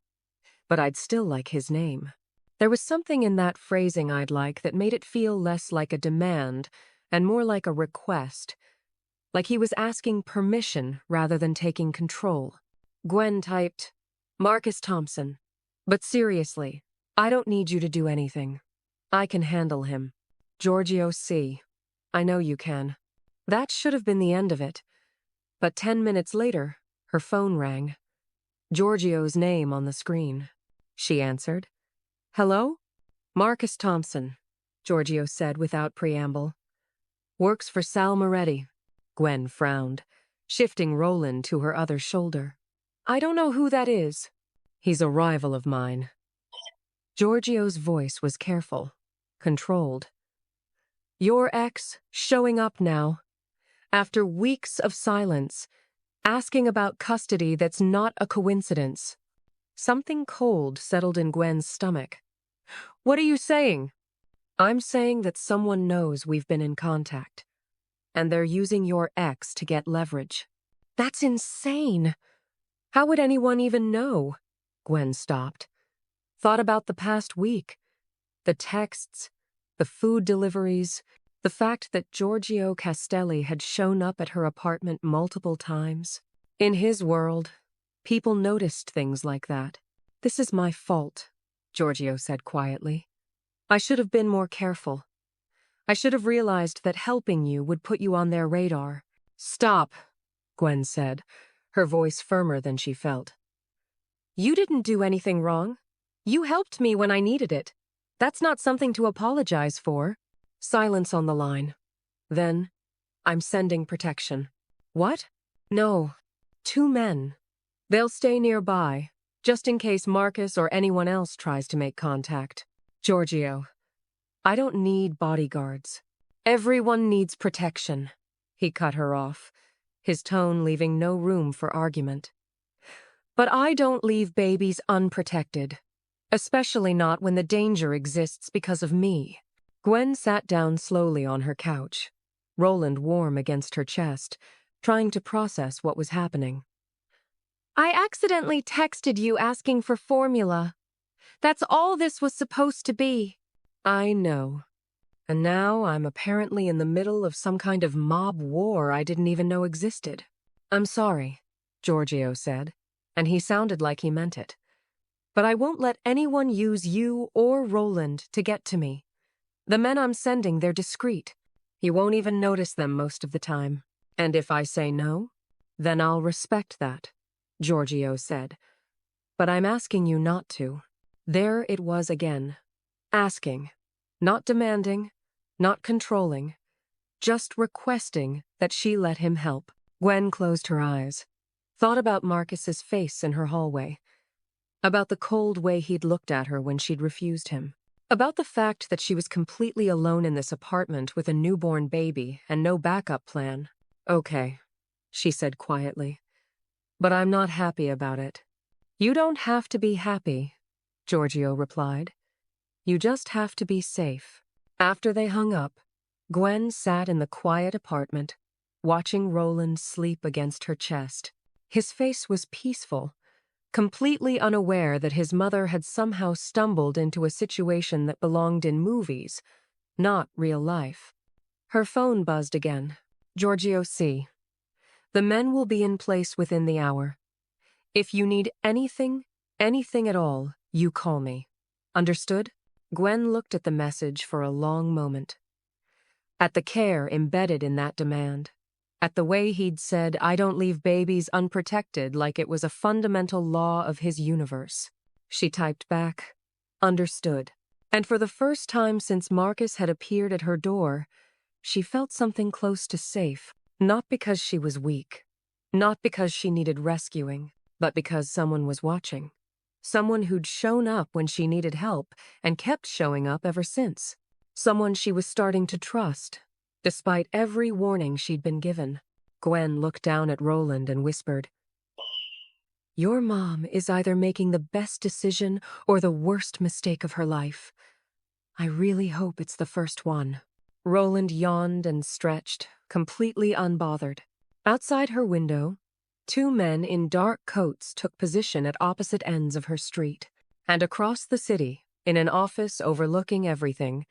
but I'd still like his name. There was something in that phrasing I'd like that made it feel less like a demand and more like a request, like he was asking permission rather than taking control. Gwen typed, Marcus Thompson. But seriously, I don't need you to do anything. I can handle him. Giorgio C. I know you can. That should have been the end of it. But 10 minutes later, her phone rang. Giorgio's name on the screen. She answered. Hello? Marcus Thompson, Giorgio said without preamble. Works for Sal Moretti. Gwen frowned, shifting Roland to her other shoulder. I don't know who that is. He's a rival of mine. Giorgio's voice was careful, controlled. Your ex showing up now, after weeks of silence, asking about custody that's not a coincidence. Something cold settled in Gwen's stomach. What are you saying? I'm saying that someone knows we've been in contact, and they're using your ex to get leverage. That's insane. How would anyone even know? Gwen stopped. Thought about the past week. The texts, the food deliveries, the fact that Giorgio Castelli had shown up at her apartment multiple times. In his world, people noticed things like that. This is my fault, Giorgio said quietly. I should have been more careful. I should have realized that helping you would put you on their radar. Stop, Gwen said, her voice firmer than she felt. You didn't do anything wrong. You helped me when I needed it. That's not something to apologize for. Silence on the line. Then, I'm sending protection. What? No. 2 men. They'll stay nearby, just in case Marcus or anyone else tries to make contact. Giorgio, I don't need bodyguards. Everyone needs protection. He cut her off, his tone leaving no room for argument. But I don't leave babies unprotected, especially not when the danger exists because of me. Gwen sat down slowly on her couch, Roland warm against her chest, trying to process what was happening. I accidentally texted you asking for formula. That's all this was supposed to be. I know. And now I'm apparently in the middle of some kind of mob war I didn't even know existed. I'm sorry, Giorgio said, and he sounded like he meant it. But I won't let anyone use you or Roland to get to me. The men I'm sending, they're discreet. You won't even notice them most of the time. And if I say no, then I'll respect that, Giorgio said. But I'm asking you not to. There it was again. Asking. Not demanding. Not controlling. Just requesting that she let him help. Gwen closed her eyes. Thought about Marcus's face in her hallway. About the cold way he'd looked at her when she'd refused him. About the fact that she was completely alone in this apartment with a newborn baby and no backup plan. Okay, she said quietly. But I'm not happy about it. You don't have to be happy, Giorgio replied. You just have to be safe. After they hung up, Gwen sat in the quiet apartment, watching Roland sleep against her chest. His face was peaceful, completely unaware that his mother had somehow stumbled into a situation that belonged in movies, not real life. Her phone buzzed again. Giorgio C. The men will be in place within the hour. If you need anything at all, you call me. Understood? Gwen looked at the message for a long moment. At the care embedded in that demand. At the way he'd said, I don't leave babies unprotected like it was a fundamental law of his universe. She typed back, understood. And for the first time since Marcus had appeared at her door, she felt something close to safe. Not because she was weak. Not because she needed rescuing, but because someone was watching. Someone who'd shown up when she needed help and kept showing up ever since. Someone she was starting to trust. Despite every warning she'd been given. Gwen looked down at Roland and whispered, Your mom is either making the best decision or the worst mistake of her life. I really hope it's the first one. Roland yawned and stretched, completely unbothered. Outside her window, Two men in dark coats took position at opposite ends of her street. And across the city, in an office overlooking everything,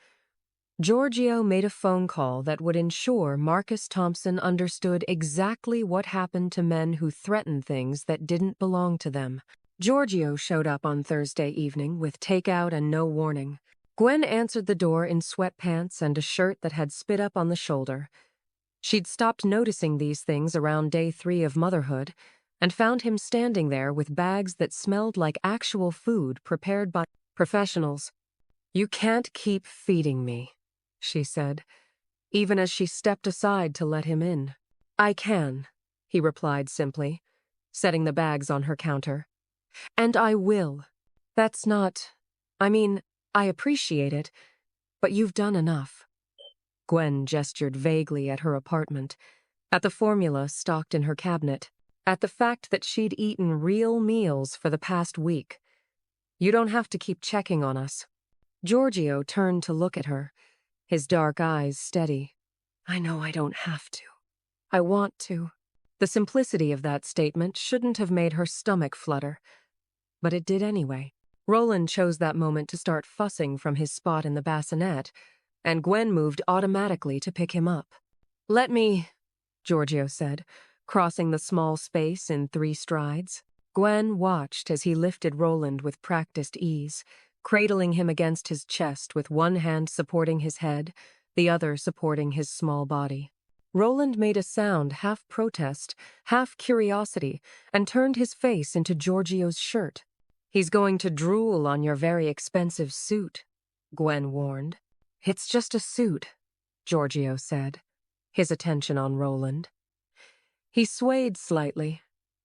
Giorgio made a phone call that would ensure Marcus Thompson understood exactly what happened to men who threatened things that didn't belong to them. Giorgio showed up on Thursday evening with takeout and no warning. Gwen answered the door in sweatpants and a shirt that had spit up on the shoulder. She'd stopped noticing these things around day 3 of motherhood and found him standing there with bags that smelled like actual food prepared by professionals. "You can't keep feeding me," she said, even as she stepped aside to let him in. "I can," he replied simply, setting the bags on her counter. "And I will. That's not... I appreciate it, but you've done enough." Gwen gestured vaguely at her apartment, at the formula stocked in her cabinet, at the fact that she'd eaten real meals for the past week. "You don't have to keep checking on us." Giorgio turned to look at her, his dark eyes steady. "I know I don't have to. I want to." The simplicity of that statement shouldn't have made her stomach flutter, but it did anyway. Roland chose that moment to start fussing from his spot in the bassinet, and Gwen moved automatically to pick him up. "Let me," Giorgio said, crossing the small space in 3 strides. Gwen watched as he lifted Roland with practiced ease, cradling him against his chest with one hand supporting his head, the other supporting his small body. Roland made a sound half protest, half curiosity, and turned his face into Giorgio's shirt. "He's going to drool on your very expensive suit," Gwen warned. "It's just a suit," Giorgio said, his attention on Roland. He swayed slightly,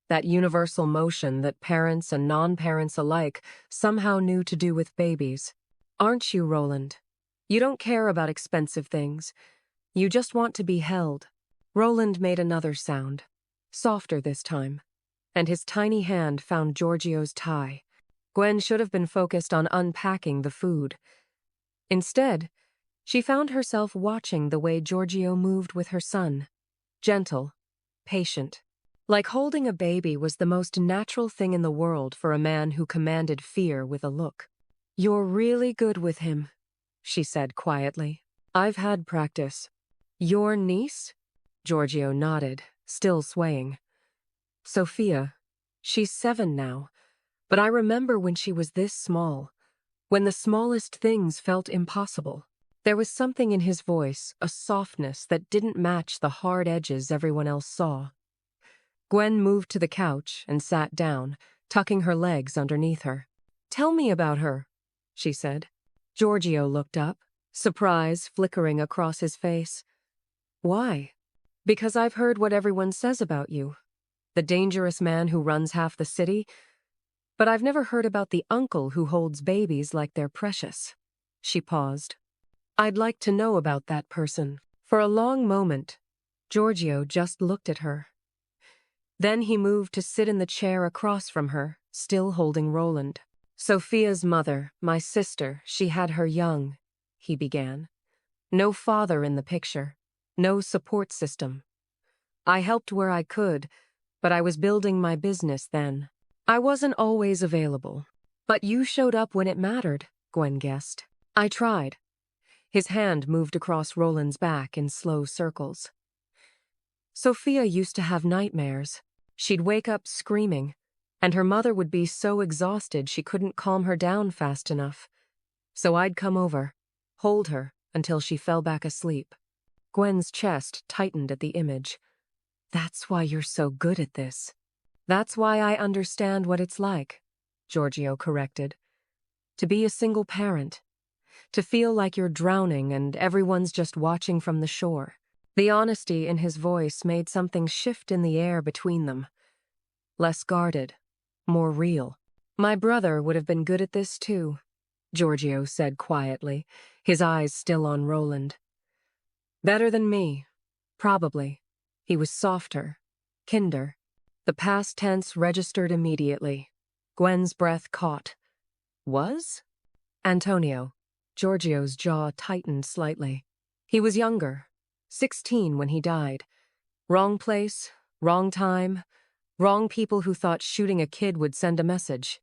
that universal motion that parents and non-parents alike somehow knew to do with babies. "Aren't you, Roland? You don't care about expensive things. You just want to be held." Roland made another sound, softer this time, and his tiny hand found Giorgio's tie. Gwen should have been focused on unpacking the food. Instead, she found herself watching the way Giorgio moved with her son. Gentle, patient. Like holding a baby was the most natural thing in the world for a man who commanded fear with a look. "You're really good with him," she said quietly. "I've had practice." "Your niece?" Giorgio nodded, still swaying. "Sophia. She's 7 now. But I remember when she was this small, when the smallest things felt impossible." There was something in his voice, a softness that didn't match the hard edges everyone else saw. Gwen moved to the couch and sat down, tucking her legs underneath her. "Tell me about her," she said. Giorgio looked up, surprise flickering across his face. "Why?" "Because I've heard what everyone says about you. The dangerous man who runs half the city. But I've never heard about the uncle who holds babies like they're precious." She paused. "I'd like to know about that person." For a long moment, Giorgio just looked at her. Then he moved to sit in the chair across from her, still holding Roland. "Sophia's mother, my sister, she had her young," he began. "No father in the picture, no support system. I helped where I could, but I was building my business then. I wasn't always available. But you showed up when it mattered," Gwen guessed. "I tried." His hand moved across Roland's back in slow circles. "Sophia used to have nightmares. She'd wake up screaming, and her mother would be so exhausted she couldn't calm her down fast enough. So I'd come over, hold her until she fell back asleep." Gwen's chest tightened at the image. "That's why you're so good at this." "That's why I understand what it's like," Giorgio corrected. "To be a single parent. To feel like you're drowning and everyone's just watching from the shore." The honesty in his voice made something shift in the air between them. Less guarded, more real. "My brother would have been good at this too," Giorgio said quietly, his eyes still on Roland. "Better than me, probably." He was softer, kinder. The past tense registered immediately. Gwen's breath caught. "Was?" "Antonio." Giorgio's jaw tightened slightly. "He was younger, 16 when he died. Wrong place, wrong time, Wrong people who thought shooting a kid would send a message.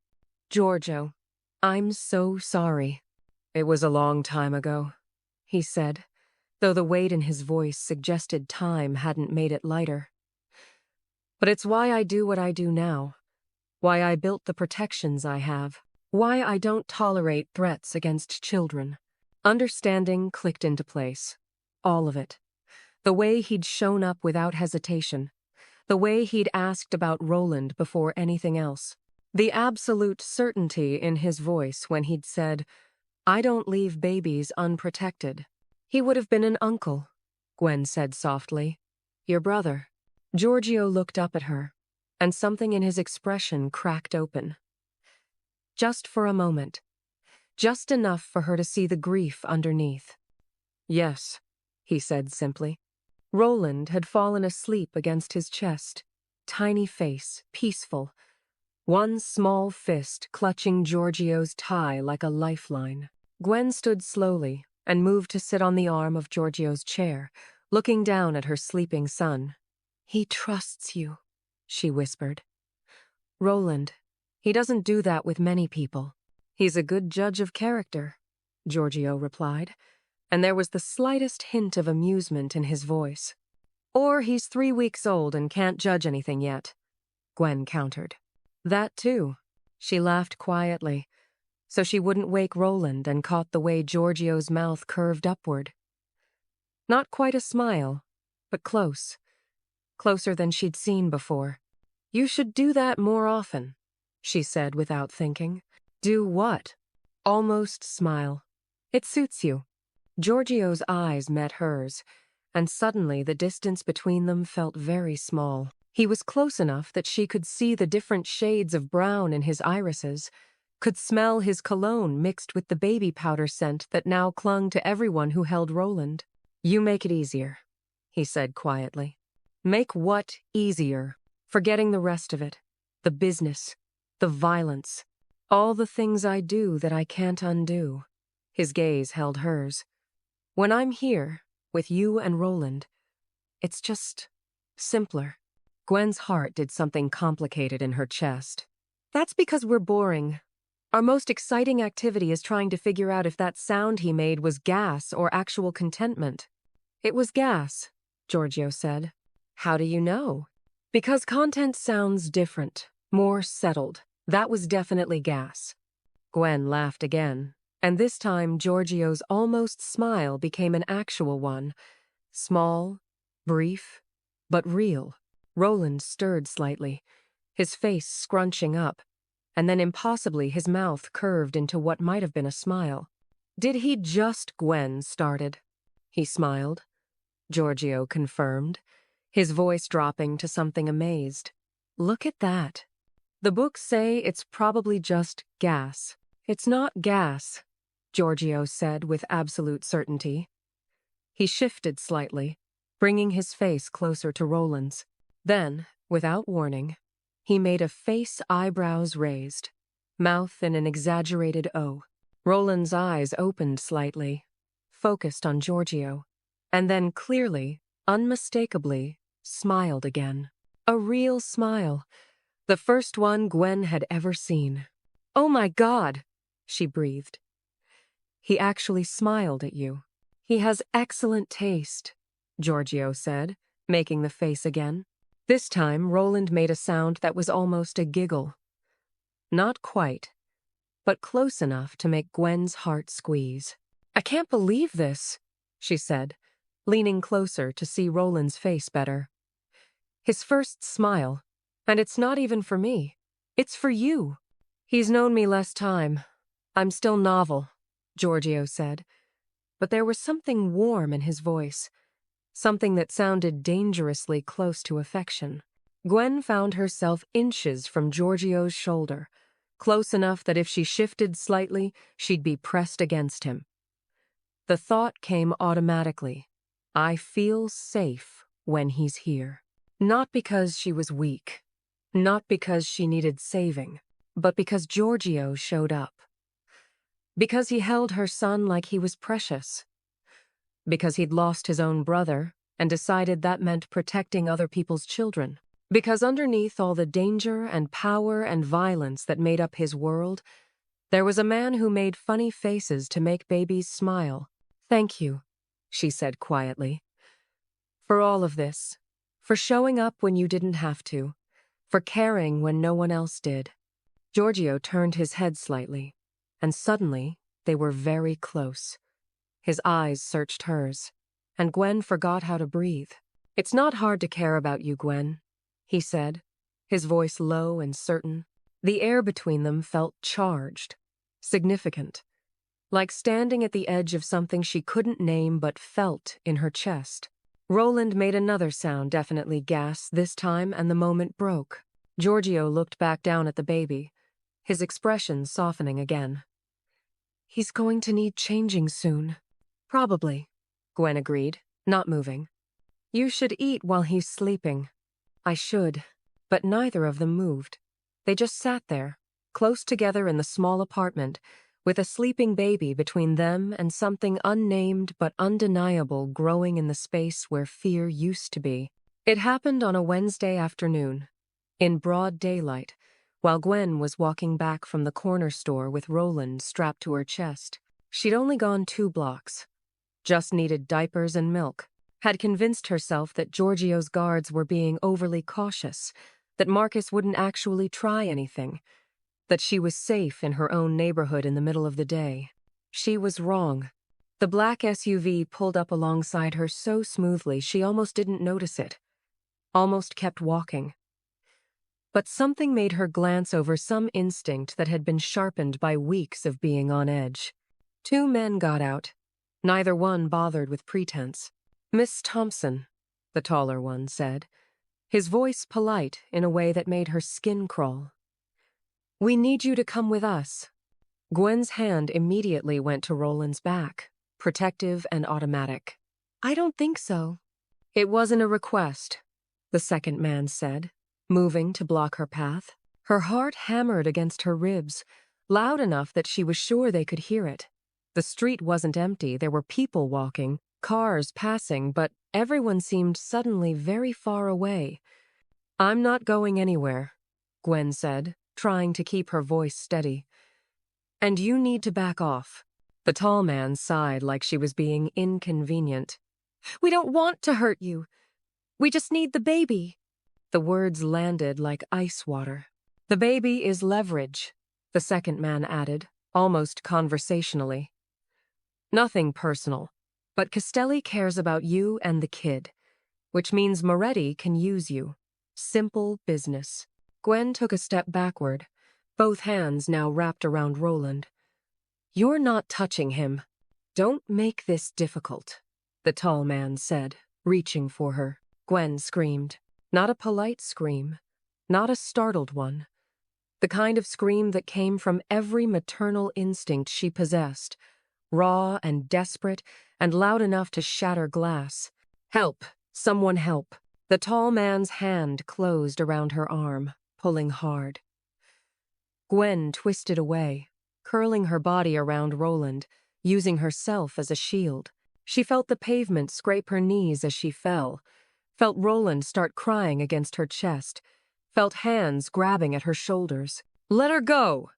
Giorgio, I'm so sorry. It was a long time ago, he said, though the weight in his voice suggested time hadn't made it lighter. But it's why I do what I do now. Why I built the protections I have. Why I don't tolerate threats against children. Understanding clicked into place. All of it. The way he'd shown up without hesitation. The way he'd asked about Roland before anything else. The absolute certainty in his voice when he'd said, I don't leave babies unprotected. He would have been an uncle, Gwen said softly. Your brother. Giorgio looked up at her, and something in his expression cracked open. Just for a moment. Just enough for her to see the grief underneath. Yes, he said simply. Roland had fallen asleep against his chest, tiny face, peaceful, one small fist clutching Giorgio's tie like a lifeline. Gwen stood slowly and moved to sit on the arm of Giorgio's chair, looking down at her sleeping son. He trusts you, she whispered. Roland, he doesn't do that with many people. He's a good judge of character, Giorgio replied, and there was the slightest hint of amusement in his voice. Or he's 3 weeks old and can't judge anything yet, Gwen countered. That too, she laughed quietly, so she wouldn't wake Roland and caught the way Giorgio's mouth curved upward. Not quite a smile, but close. Closer than she'd seen before. You should do that more often, she said without thinking. Do what? Almost smile. It suits you. Giorgio's eyes met hers, and suddenly the distance between them felt very small. He was close enough that she could see the different shades of brown in his irises, could smell his cologne mixed with the baby powder scent that now clung to everyone who held Roland. You make it easier, he said quietly. Make what easier? Forgetting the rest of it. The business. The violence. All the things I do that I can't undo. His gaze held hers. When I'm here, with you and Roland, it's just simpler. Gwen's heart did something complicated in her chest. That's because we're boring. Our most exciting activity is trying to figure out if that sound he made was gas or actual contentment. It was gas, Giorgio said. How do you know? Because content sounds different, more settled. That was definitely gas. Gwen laughed again, and this time Giorgio's almost smile became an actual one. Small, brief, but real. Roland stirred slightly, his face scrunching up, and then impossibly his mouth curved into what might have been a smile. Did he just? Gwen started. He smiled. Giorgio confirmed, his voice dropping to something amazed. Look at that. The books say it's probably just gas. It's not gas, Giorgio said with absolute certainty. He shifted slightly, bringing his face closer to Roland's. Then, without warning, he made a face eyebrows raised, mouth in an exaggerated O. Roland's eyes opened slightly, focused on Giorgio, and then clearly, unmistakably, smiled again. A real smile. The first one Gwen had ever seen. Oh my God, she breathed. He actually smiled at you. He has excellent taste, Giorgio said, making the face again. This time, Roland made a sound that was almost a giggle. Not quite, but close enough to make Gwen's heart squeeze. I can't believe this, she said, leaning closer to see Roland's face better. His first smile, and it's not even for me. It's for you. He's known me less time. I'm still novel, Giorgio said, but there was something warm in his voice. Something that sounded dangerously close to affection. Gwen found herself inches from Giorgio's shoulder, close enough that if she shifted slightly, she'd be pressed against him. The thought came automatically. I feel safe when he's here. Not because she was weak, not because she needed saving, but because Giorgio showed up. Because he held her son like he was precious. Because he'd lost his own brother and decided that meant protecting other people's children. Because underneath all the danger and power and violence that made up his world, there was a man who made funny faces to make babies smile. "Thank you," she said quietly. "For all of this. For showing up when you didn't have to. For caring when no one else did." Giorgio turned his head slightly, and suddenly they were very close. His eyes searched hers, and Gwen forgot how to breathe. "It's not hard to care about you, Gwen," he said, his voice low and certain. The air between them felt charged, significant, like standing at the edge of something she couldn't name but felt in her chest. Roland made another sound, definitely gas this time, and the moment broke. Giorgio looked back down at the baby, his expression softening again. "He's going to need changing soon." "Probably," Gwen agreed, not moving. "You should eat while he's sleeping." "I should," but neither of them moved. They just sat there, close together in the small apartment, with a sleeping baby between them and something unnamed but undeniable growing in the space where fear used to be. It happened on a Wednesday afternoon, in broad daylight, while Gwen was walking back from the corner store with Roland strapped to her chest. She'd only gone 2 blocks, just needed diapers and milk, had convinced herself that Giorgio's guards were being overly cautious, that Marcus wouldn't actually try anything, that she was safe in her own neighborhood in the middle of the day. She was wrong. The black SUV pulled up alongside her so smoothly she almost didn't notice it, almost kept walking. But something made her glance over some instinct that had been sharpened by weeks of being on edge. 2 men got out, neither one bothered with pretense. "Miss Thompson," the taller one said, his voice polite in a way that made her skin crawl. "We need you to come with us." Gwen's hand immediately went to Roland's back, protective and automatic. "I don't think so." "It wasn't a request," the second man said, moving to block her path. Her heart hammered against her ribs, loud enough that she was sure they could hear it. The street wasn't empty, there were people walking, cars passing, but everyone seemed suddenly very far away. "I'm not going anywhere," Gwen said, trying to keep her voice steady. "And you need to back off." The tall man sighed like she was being inconvenient. "We don't want to hurt you. We just need the baby." The words landed like ice water. "The baby is leverage," the second man added, almost conversationally. "Nothing personal, but Castelli cares about you and the kid, which means Moretti can use you. Simple business." Gwen took a step backward, both hands now wrapped around Roland. "You're not touching him. Don't make this difficult," the tall man said, reaching for her. Gwen screamed. Not a polite scream, not a startled one. The kind of scream that came from every maternal instinct she possessed, raw and desperate and loud enough to shatter glass. "Help! Someone help!" The tall man's hand closed around her arm, pulling hard. Gwen twisted away, curling her body around Roland, using herself as a shield. She felt the pavement scrape her knees as she fell, felt Roland start crying against her chest, felt hands grabbing at her shoulders. "Let her go!"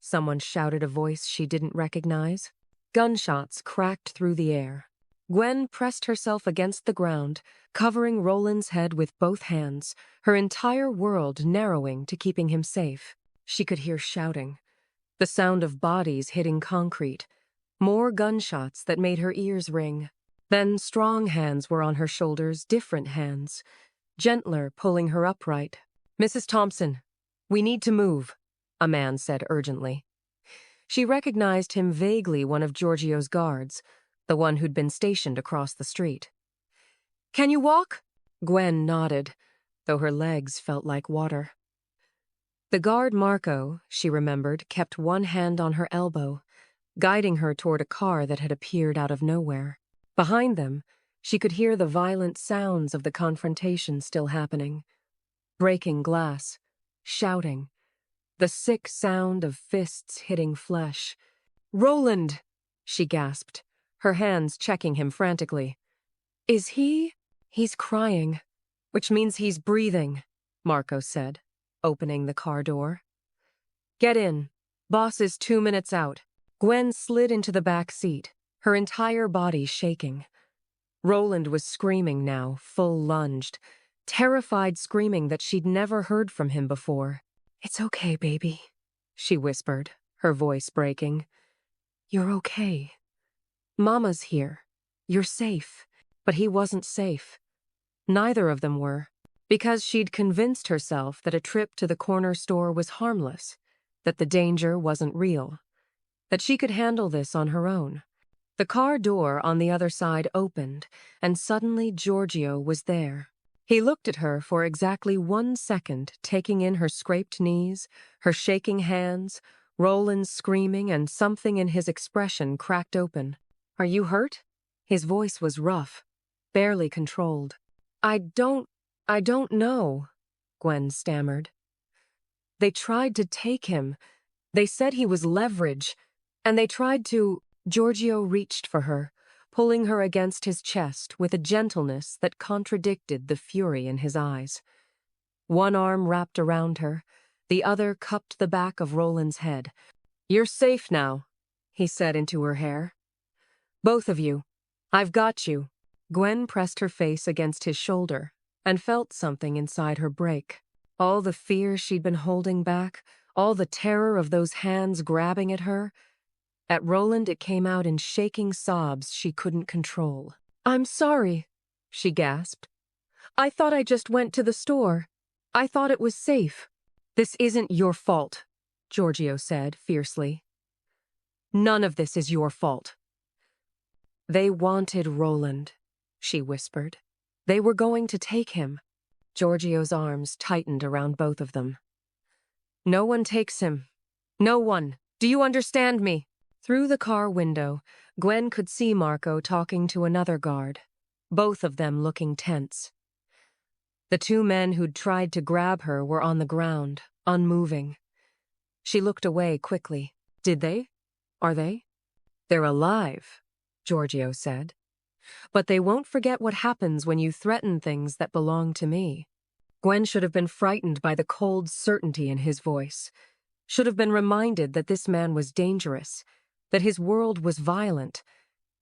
Someone shouted, a voice she didn't recognize. Gunshots cracked through the air. Gwen pressed herself against the ground, covering Roland's head with both hands, her entire world narrowing to keeping him safe. She could hear shouting, the sound of bodies hitting concrete, more gunshots that made her ears ring. Then strong hands were on her shoulders, different hands, gentler, pulling her upright. "Mrs. Thompson, we need to move," a man said urgently. She recognized him vaguely, one of Giorgio's guards, the one who'd been stationed across the street. "Can you walk?" Gwen nodded, though her legs felt like water. The guard Marco, she remembered, kept one hand on her elbow, guiding her toward a car that had appeared out of nowhere. Behind them, she could hear the violent sounds of the confrontation still happening. Breaking glass, shouting, the sick sound of fists hitting flesh. "Roland!" she gasped, her hands checking him frantically. "Is he?" "He's crying, which means he's breathing." Marco said, opening the car door. Get in. Boss is 2 minutes out. Gwen slid into the back seat, her entire body shaking. Roland was screaming now, full lunged, terrified screaming that she'd never heard from him before. It's okay, baby, she whispered, her voice breaking. You're okay. Mama's here. You're safe. But he wasn't safe. Neither of them were, because she'd convinced herself that a trip to the corner store was harmless, that the danger wasn't real, that she could handle this on her own. The car door on the other side opened, and suddenly Giorgio was there. He looked at her for exactly 1 second, taking in her scraped knees, her shaking hands, Roland screaming, and something in his expression cracked open. Are you hurt? His voice was rough, barely controlled. I don't know, Gwen stammered. They tried to take him. They said he was leverage, and they tried to... Giorgio reached for her, pulling her against his chest with a gentleness that contradicted the fury in his eyes. One arm wrapped around her, the other cupped the back of Roland's head. You're safe now, he said into her hair. Both of you. I've got you. Gwen pressed her face against his shoulder and felt something inside her break. All the fear she'd been holding back, all the terror of those hands grabbing at her. At Roland, it came out in shaking sobs she couldn't control. I'm sorry, she gasped. I thought I just went to the store. I thought it was safe. This isn't your fault, Giorgio said fiercely. None of this is your fault. They wanted Roland, she whispered. They were going to take him. Giorgio's arms tightened around both of them. No one takes him. No one. Do you understand me? Through the car window, Gwen could see Marco talking to another guard, both of them looking tense. The 2 men who'd tried to grab her were on the ground, unmoving. She looked away quickly. Did they? Are they? They're alive, Giorgio said. But they won't forget what happens when you threaten things that belong to me. Gwen should have been frightened by the cold certainty in his voice, should have been reminded that this man was dangerous, that his world was violent,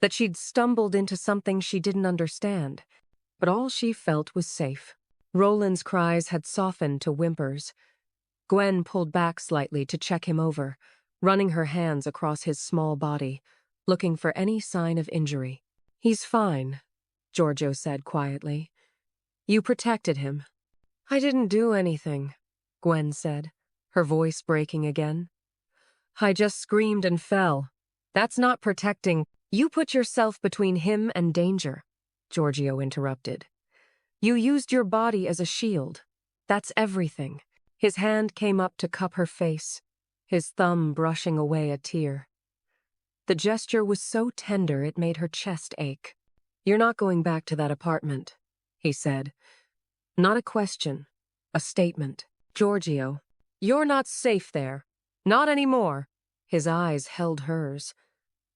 that she'd stumbled into something she didn't understand. But all she felt was safe. Roland's cries had softened to whimpers. Gwen pulled back slightly to check him over, running her hands across his small body, looking for any sign of injury. He's fine, Giorgio said quietly. You protected him. I didn't do anything, Gwen said, her voice breaking again. I just screamed and fell. That's not protecting. You put yourself between him and danger, Giorgio interrupted. You used your body as a shield. That's everything. His hand came up to cup her face, his thumb brushing away a tear. The gesture was so tender it made her chest ache. You're not going back to that apartment, he said. Not a question, a statement. Giorgio, you're not safe there. Not anymore. His eyes held hers,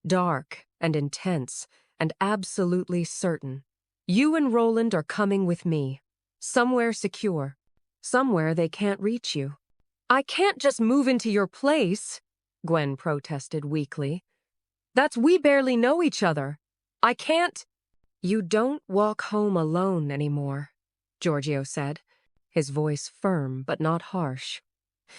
dark and intense and absolutely certain. You and Roland are coming with me, somewhere secure, somewhere they can't reach you. I can't just move into your place, Gwen protested weakly. We barely know each other. I can't. You don't walk home alone anymore, Giorgio said, his voice firm but not harsh.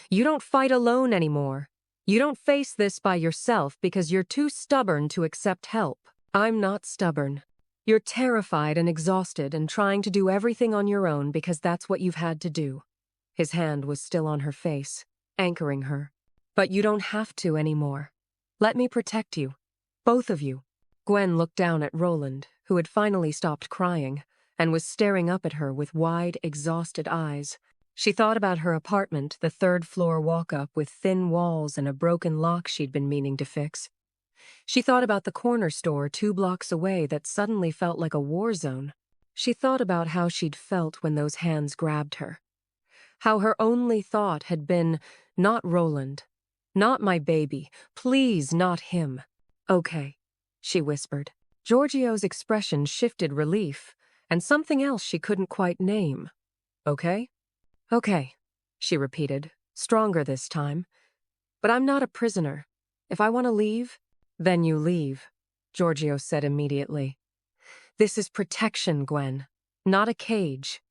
You don't fight alone anymore. You don't face this by yourself because you're too stubborn to accept help. I'm not stubborn. You're terrified and exhausted and trying to do everything on your own because that's what you've had to do. His hand was still on her face, anchoring her. But you don't have to anymore. Let me protect you. Both of you. Gwen looked down at Roland, who had finally stopped crying, and was staring up at her with wide, exhausted eyes. She thought about her apartment, the 3rd-floor walk-up with thin walls and a broken lock she'd been meaning to fix. She thought about the corner store 2 blocks away that suddenly felt like a war zone. She thought about how she'd felt when those hands grabbed her. How her only thought had been, not Roland, not my baby, please not him. Okay, she whispered. Giorgio's expression shifted relief, and something else she couldn't quite name. Okay? Okay, she repeated, stronger this time. But I'm not a prisoner. If I want to leave, then you leave, Giorgio said immediately. This is protection, Gwen, not a cage.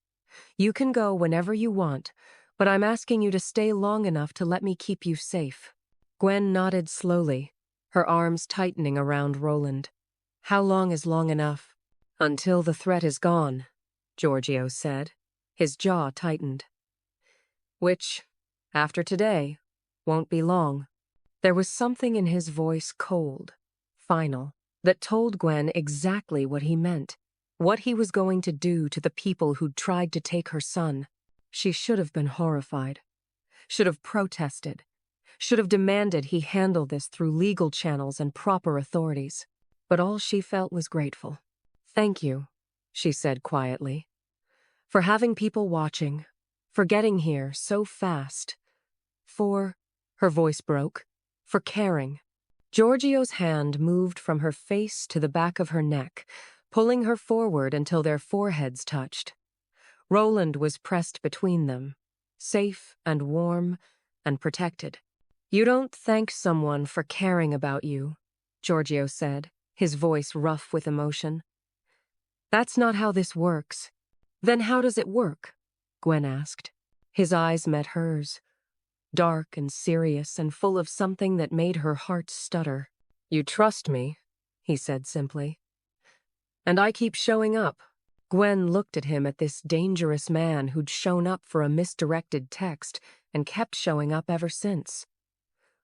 You can go whenever you want, but I'm asking you to stay long enough to let me keep you safe. Gwen nodded slowly, her arms tightening around Roland. How long is long enough? Until the threat is gone, Giorgio said. His jaw tightened. Which, after today, won't be long. There was something in his voice cold, final, that told Gwen exactly what he meant, what he was going to do to the people who'd tried to take her son. She should have been horrified, should have protested, should have demanded he handle this through legal channels and proper authorities. But all she felt was grateful. Thank you, she said quietly, for having people watching, for getting here so fast, her voice broke, for caring. Giorgio's hand moved from her face to the back of her neck, pulling her forward until their foreheads touched. Roland was pressed between them, safe and warm and protected. You don't thank someone for caring about you, Giorgio said, his voice rough with emotion. That's not how this works. Then how does it work? Gwen asked. His eyes met hers, dark and serious and full of something that made her heart stutter. You trust me, he said simply. And I keep showing up. Gwen looked at him, at this dangerous man who'd shown up for a misdirected text and kept showing up ever since.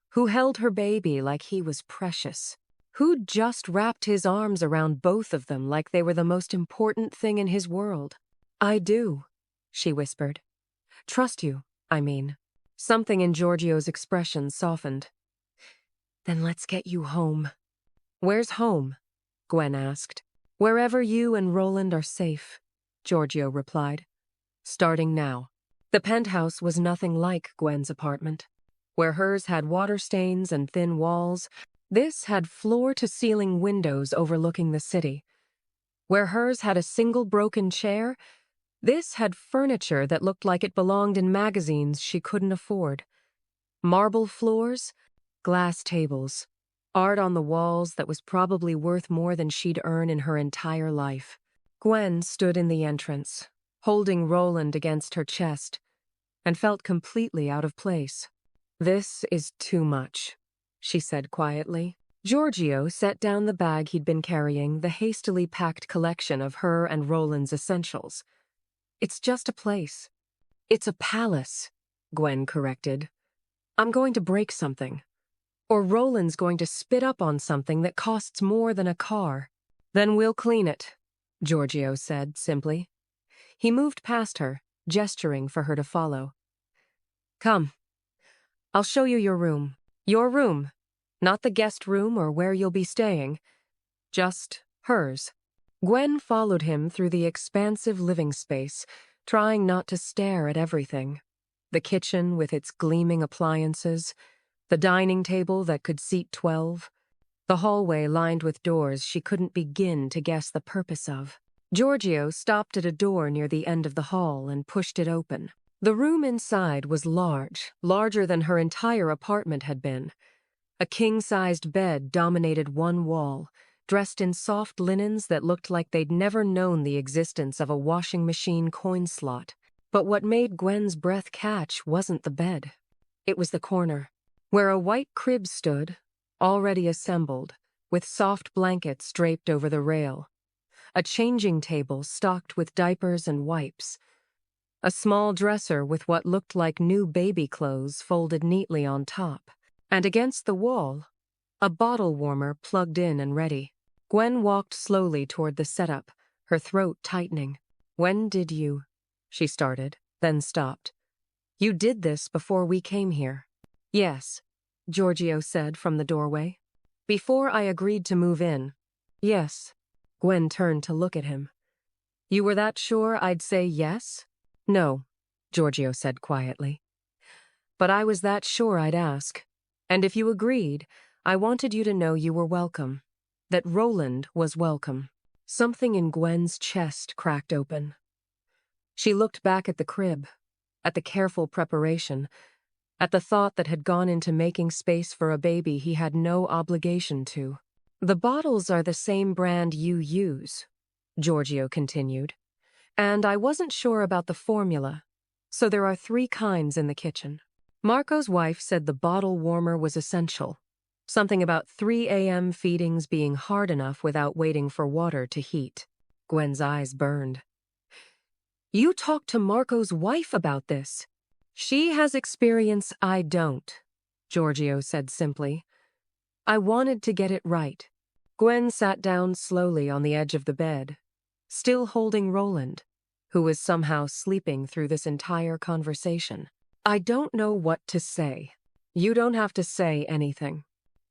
Who held her baby like he was precious. Who'd just wrapped his arms around both of them like they were the most important thing in his world. I do, she whispered. Trust you, I mean. Something in Giorgio's expression softened. Then let's get you home. Where's home? Gwen asked. Wherever you and Roland are safe, Giorgio replied. Starting now. The penthouse was nothing like Gwen's apartment. Where hers had water stains and thin walls, this had floor-to-ceiling windows overlooking the city. Where hers had a single broken chair, this had furniture that looked like it belonged in magazines she couldn't afford. Marble floors, glass tables, art on the walls that was probably worth more than she'd earn in her entire life. Gwen stood in the entrance, holding Roland against her chest, and felt completely out of place. This is too much, she said quietly. Giorgio set down the bag he'd been carrying, the hastily packed collection of her and Roland's essentials. It's just a place. It's a palace, Gwen corrected. I'm going to break something. Or Roland's going to spit up on something that costs more than a car. Then we'll clean it, Giorgio said simply. He moved past her, gesturing for her to follow. Come. I'll show you your room. Your room. Not the guest room or where you'll be staying. Just hers. Gwen followed him through the expansive living space, trying not to stare at everything. The kitchen with its gleaming appliances, the dining table that could seat 12, the hallway lined with doors she couldn't begin to guess the purpose of. Giorgio stopped at a door near the end of the hall and pushed it open. The room inside was large, larger than her entire apartment had been. A king-sized bed dominated one wall, dressed in soft linens that looked like they'd never known the existence of a washing machine coin slot. But what made Gwen's breath catch wasn't the bed. It was the corner, where a white crib stood, already assembled, with soft blankets draped over the rail. A changing table stocked with diapers and wipes. A small dresser with what looked like new baby clothes folded neatly on top. And against the wall, a bottle warmer plugged in and ready. Gwen walked slowly toward the setup, her throat tightening. When did you? She started, then stopped. You did this before we came here. Yes, Giorgio said from the doorway. Before I agreed to move in. Yes. Gwen turned to look at him. You were that sure I'd say yes? No, Giorgio said quietly. But I was that sure I'd ask. And if you agreed, I wanted you to know you were welcome. That Roland was welcome. Something in Gwen's chest cracked open. She looked back at the crib, at the careful preparation, at the thought that had gone into making space for a baby he had no obligation to. "The bottles are the same brand you use," Giorgio continued, "and I wasn't sure about the formula, so there are 3 kinds in the kitchen." Marco's wife said the bottle warmer was essential, something about 3 a.m. feedings being hard enough without waiting for water to heat. Gwen's eyes burned. "You talked to Marco's wife about this?" "She has experience I don't," Giorgio said simply. "I wanted to get it right." Gwen sat down slowly on the edge of the bed, still holding Roland, who was somehow sleeping through this entire conversation. "I don't know what to say." "You don't have to say anything.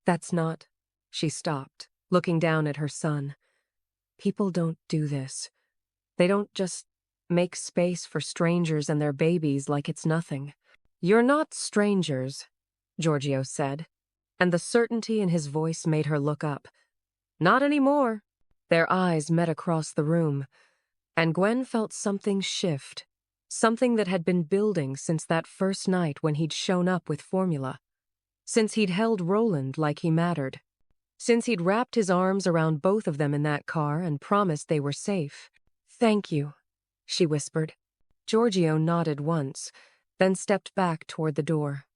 That's not—" She stopped, looking down at her son. "People don't do this. They don't just make space for strangers and their babies like it's nothing." "You're not strangers," Giorgio said, and the certainty in his voice made her look up. "Not anymore." Their eyes met across the room, and Gwen felt something shift, something that had been building since that first night when he'd shown up with formula, since he'd held Roland like he mattered, since he'd wrapped his arms around both of them in that car and promised they were safe. "Thank you," she whispered. Giorgio nodded once, then stepped back toward the door.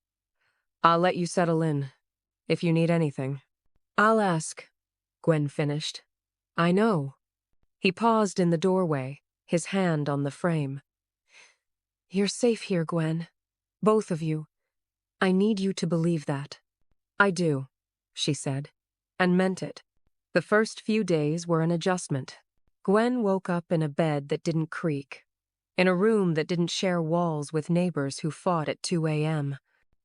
"I'll let you settle in, if you need anything." "I'll ask," Gwen finished. "I know." He paused in the doorway, his hand on the frame. "You're safe here, Gwen. Both of you. I need you to believe that." "I do," she said, and meant it. The first few days were an adjustment. Gwen woke up in a bed that didn't creak, in a room that didn't share walls with neighbors who fought at 2 a.m.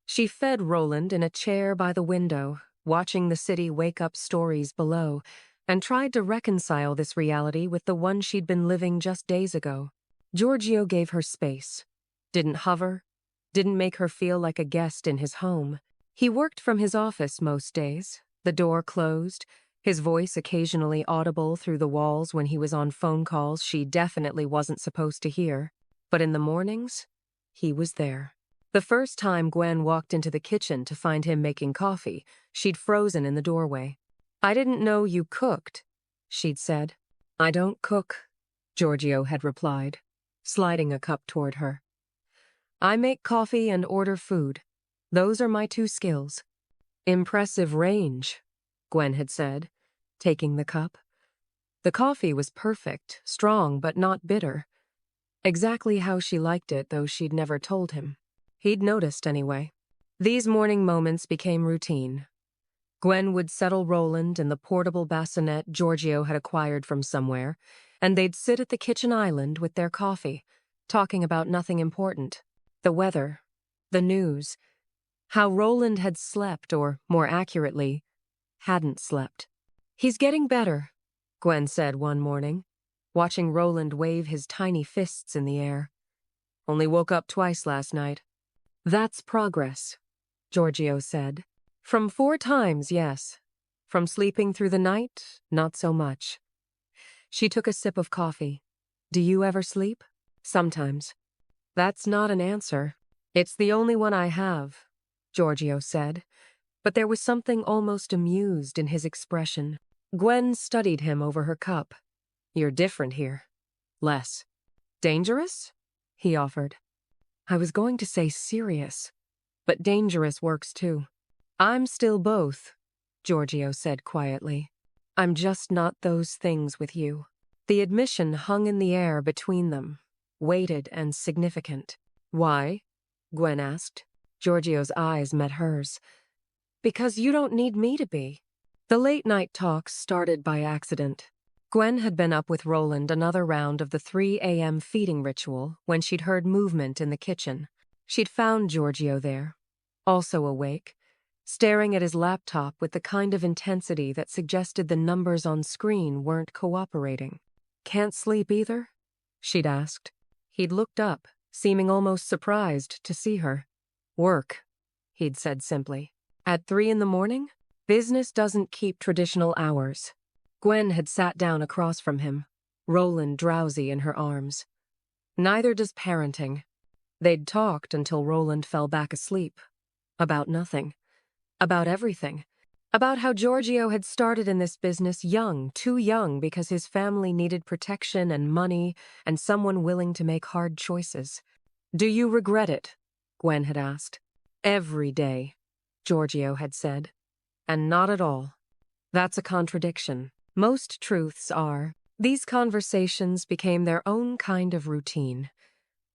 She fed Roland in a chair by the window, watching the city wake up stories below, and tried to reconcile this reality with the one she'd been living just days ago. Giorgio gave her space, didn't hover, didn't make her feel like a guest in his home. He worked from his office most days, the door closed, his voice occasionally audible through the walls when he was on phone calls she definitely wasn't supposed to hear. But in the mornings, he was there. The first time Gwen walked into the kitchen to find him making coffee, she'd frozen in the doorway. "I didn't know you cooked," she'd said. "I don't cook," Giorgio had replied, sliding a cup toward her. "I make coffee and order food. Those are my 2 skills." "Impressive range," Gwen had said, taking the cup. The coffee was perfect, strong but not bitter. Exactly how she liked it, though she'd never told him. He'd noticed anyway. These morning moments became routine. Gwen would settle Roland in the portable bassinet Giorgio had acquired from somewhere, and they'd sit at the kitchen island with their coffee, talking about nothing important. The weather, the news, how Roland had slept, or more accurately, hadn't slept. "He's getting better," Gwen said one morning, watching Roland wave his tiny fists in the air. "Only woke up twice last night." "That's progress," Giorgio said. "From 4 times, yes. From sleeping through the night, not so much." She took a sip of coffee. "Do you ever sleep?" "Sometimes." "That's not an answer." "It's the only one I have," Giorgio said, but there was something almost amused in his expression. Gwen studied him over her cup. "You're different here. Less." "Dangerous?" he offered. "I was going to say serious, but dangerous works too." "I'm still both," Giorgio said quietly. "I'm just not those things with you." The admission hung in the air between them, weighted and significant. "Why?" Gwen asked. Giorgio's eyes met hers. "Because you don't need me to be." The late-night talks started by accident. Gwen had been up with Roland another round of the 3 a.m. feeding ritual when she'd heard movement in the kitchen. She'd found Giorgio there, also awake, staring at his laptop with the kind of intensity that suggested the numbers on screen weren't cooperating. "Can't sleep either?" she'd asked. He'd looked up, seeming almost surprised to see her. "Work," he'd said simply. "At 3 in the morning? Business doesn't keep traditional hours." Gwen had sat down across from him, Roland drowsy in her arms. "Neither does parenting." They'd talked until Roland fell back asleep. About nothing. About everything. About how Giorgio had started in this business young, too young because his family needed protection and money and someone willing to make hard choices. "Do you regret it?" Gwen had asked. "Every day," Giorgio had said. "And not at all." That's a contradiction. Most truths are. These conversations became their own kind of routine.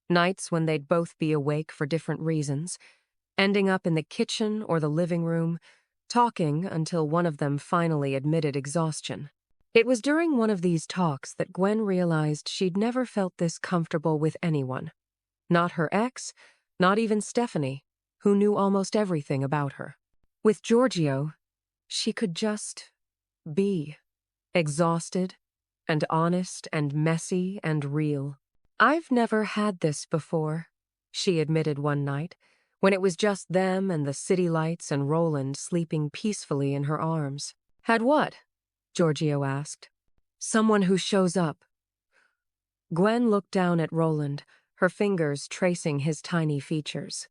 Nights when they'd both be awake for different reasons, ending up in the kitchen or the living room, talking until one of them finally admitted exhaustion. It was during one of these talks that Gwen realized she'd never felt this comfortable with anyone. Not her ex, not even Stephanie, who knew almost everything about her. With Giorgio, she could just be. Exhausted, and honest, and messy, and real. "I've never had this before," she admitted one night, when it was just them and the city lights and Roland sleeping peacefully in her arms. "Had what?" Giorgio asked. "Someone who shows up." Gwen looked down at Roland, her fingers tracing his tiny features.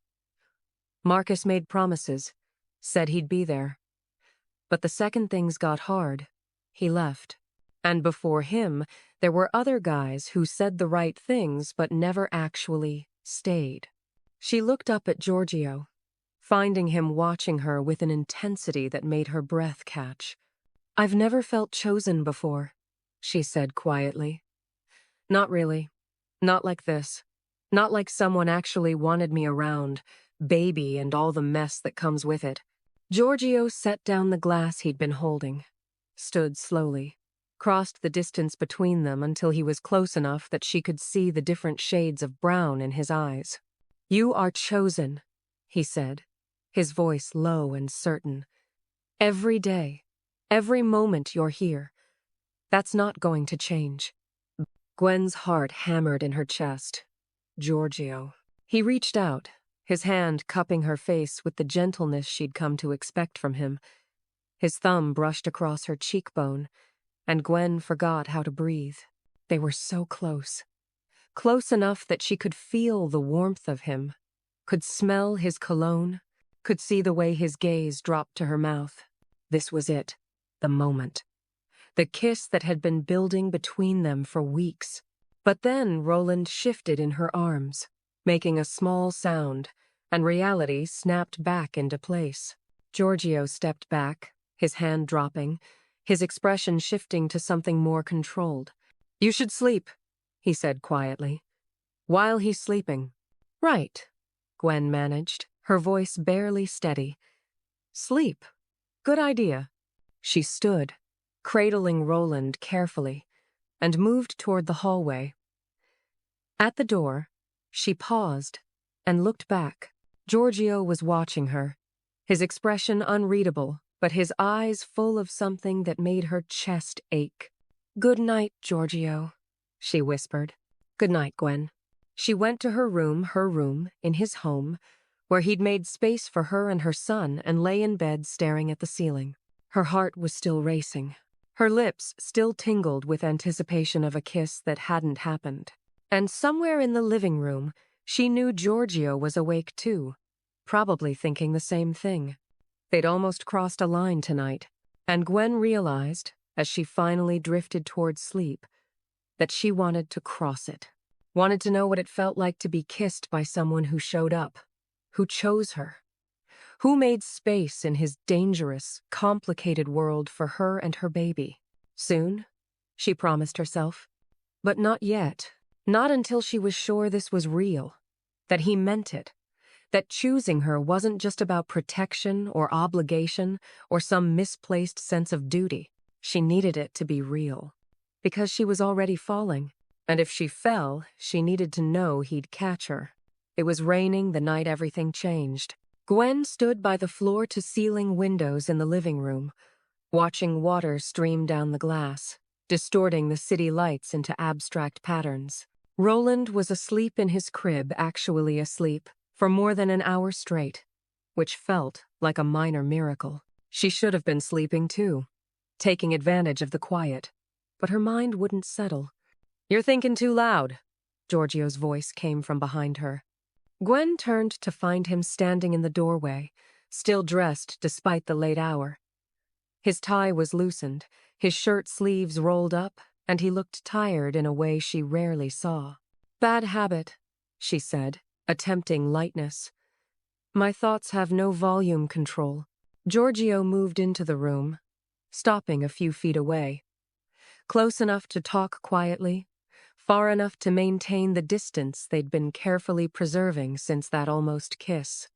"Marcus made promises, said he'd be there. But the second things got hard, he left. And before him, there were other guys who said the right things but never actually stayed." She looked up at Giorgio, finding him watching her with an intensity that made her breath catch. "I've never felt chosen before," she said quietly. "Not really. Not like this. Not like someone actually wanted me around, baby and all the mess that comes with it." Giorgio set down the glass he'd been holding, stood slowly, crossed the distance between them until he was close enough that she could see the different shades of brown in his eyes. "You are chosen," he said, his voice low and certain. "Every day, every moment you're here. That's not going to change." Gwen's heart hammered in her chest. Giorgio. He reached out, his hand cupping her face with the gentleness she'd come to expect from him. His thumb brushed across her cheekbone, and Gwen forgot how to breathe. They were so close. Close enough that she could feel the warmth of him, could smell his cologne, could see the way his gaze dropped to her mouth. This was it, the moment. The kiss that had been building between them for weeks. But then Roland shifted in her arms, making a small sound, and reality snapped back into place. Giorgio stepped back, his hand dropping, his expression shifting to something more controlled. "You should sleep," he said quietly. "While he's sleeping." "Right," Gwen managed, her voice barely steady. "Sleep. Good idea." She stood, cradling Roland carefully, and moved toward the hallway. At the door, she paused and looked back. Giorgio was watching her, his expression unreadable, but his eyes full of something that made her chest ache. "Good night, Giorgio," she whispered. "Good night, Gwen." She went to her room, in his home, where he'd made space for her and her son, and lay in bed staring at the ceiling. Her heart was still racing. Her lips still tingled with anticipation of a kiss that hadn't happened. And somewhere in the living room, she knew Giorgio was awake too, probably thinking the same thing. They'd almost crossed a line tonight, and Gwen realized, as she finally drifted towards sleep, that she wanted to cross it. Wanted to know what it felt like to be kissed by someone who showed up, who chose her, who made space in his dangerous, complicated world for her and her baby. Soon, she promised herself. But not yet. Not until she was sure this was real, that he meant it, that choosing her wasn't just about protection or obligation or some misplaced sense of duty. She needed it to be real, because she was already falling. And if she fell, she needed to know he'd catch her. It was raining the night everything changed. Gwen stood by the floor-to-ceiling windows in the living room, watching water stream down the glass, distorting the city lights into abstract patterns. Roland was asleep in his crib, actually asleep, for more than an hour straight, which felt like a minor miracle. She should have been sleeping too, taking advantage of the quiet, but her mind wouldn't settle. "You're thinking too loud," Giorgio's voice came from behind her. Gwen turned to find him standing in the doorway, still dressed despite the late hour. His tie was loosened, his shirt sleeves rolled up, and he looked tired in a way she rarely saw. "Bad habit," she said, attempting lightness. "My thoughts have no volume control." Giorgio moved into the room, stopping a few feet away. Close enough to talk quietly, far enough to maintain the distance they'd been carefully preserving since that almost kiss.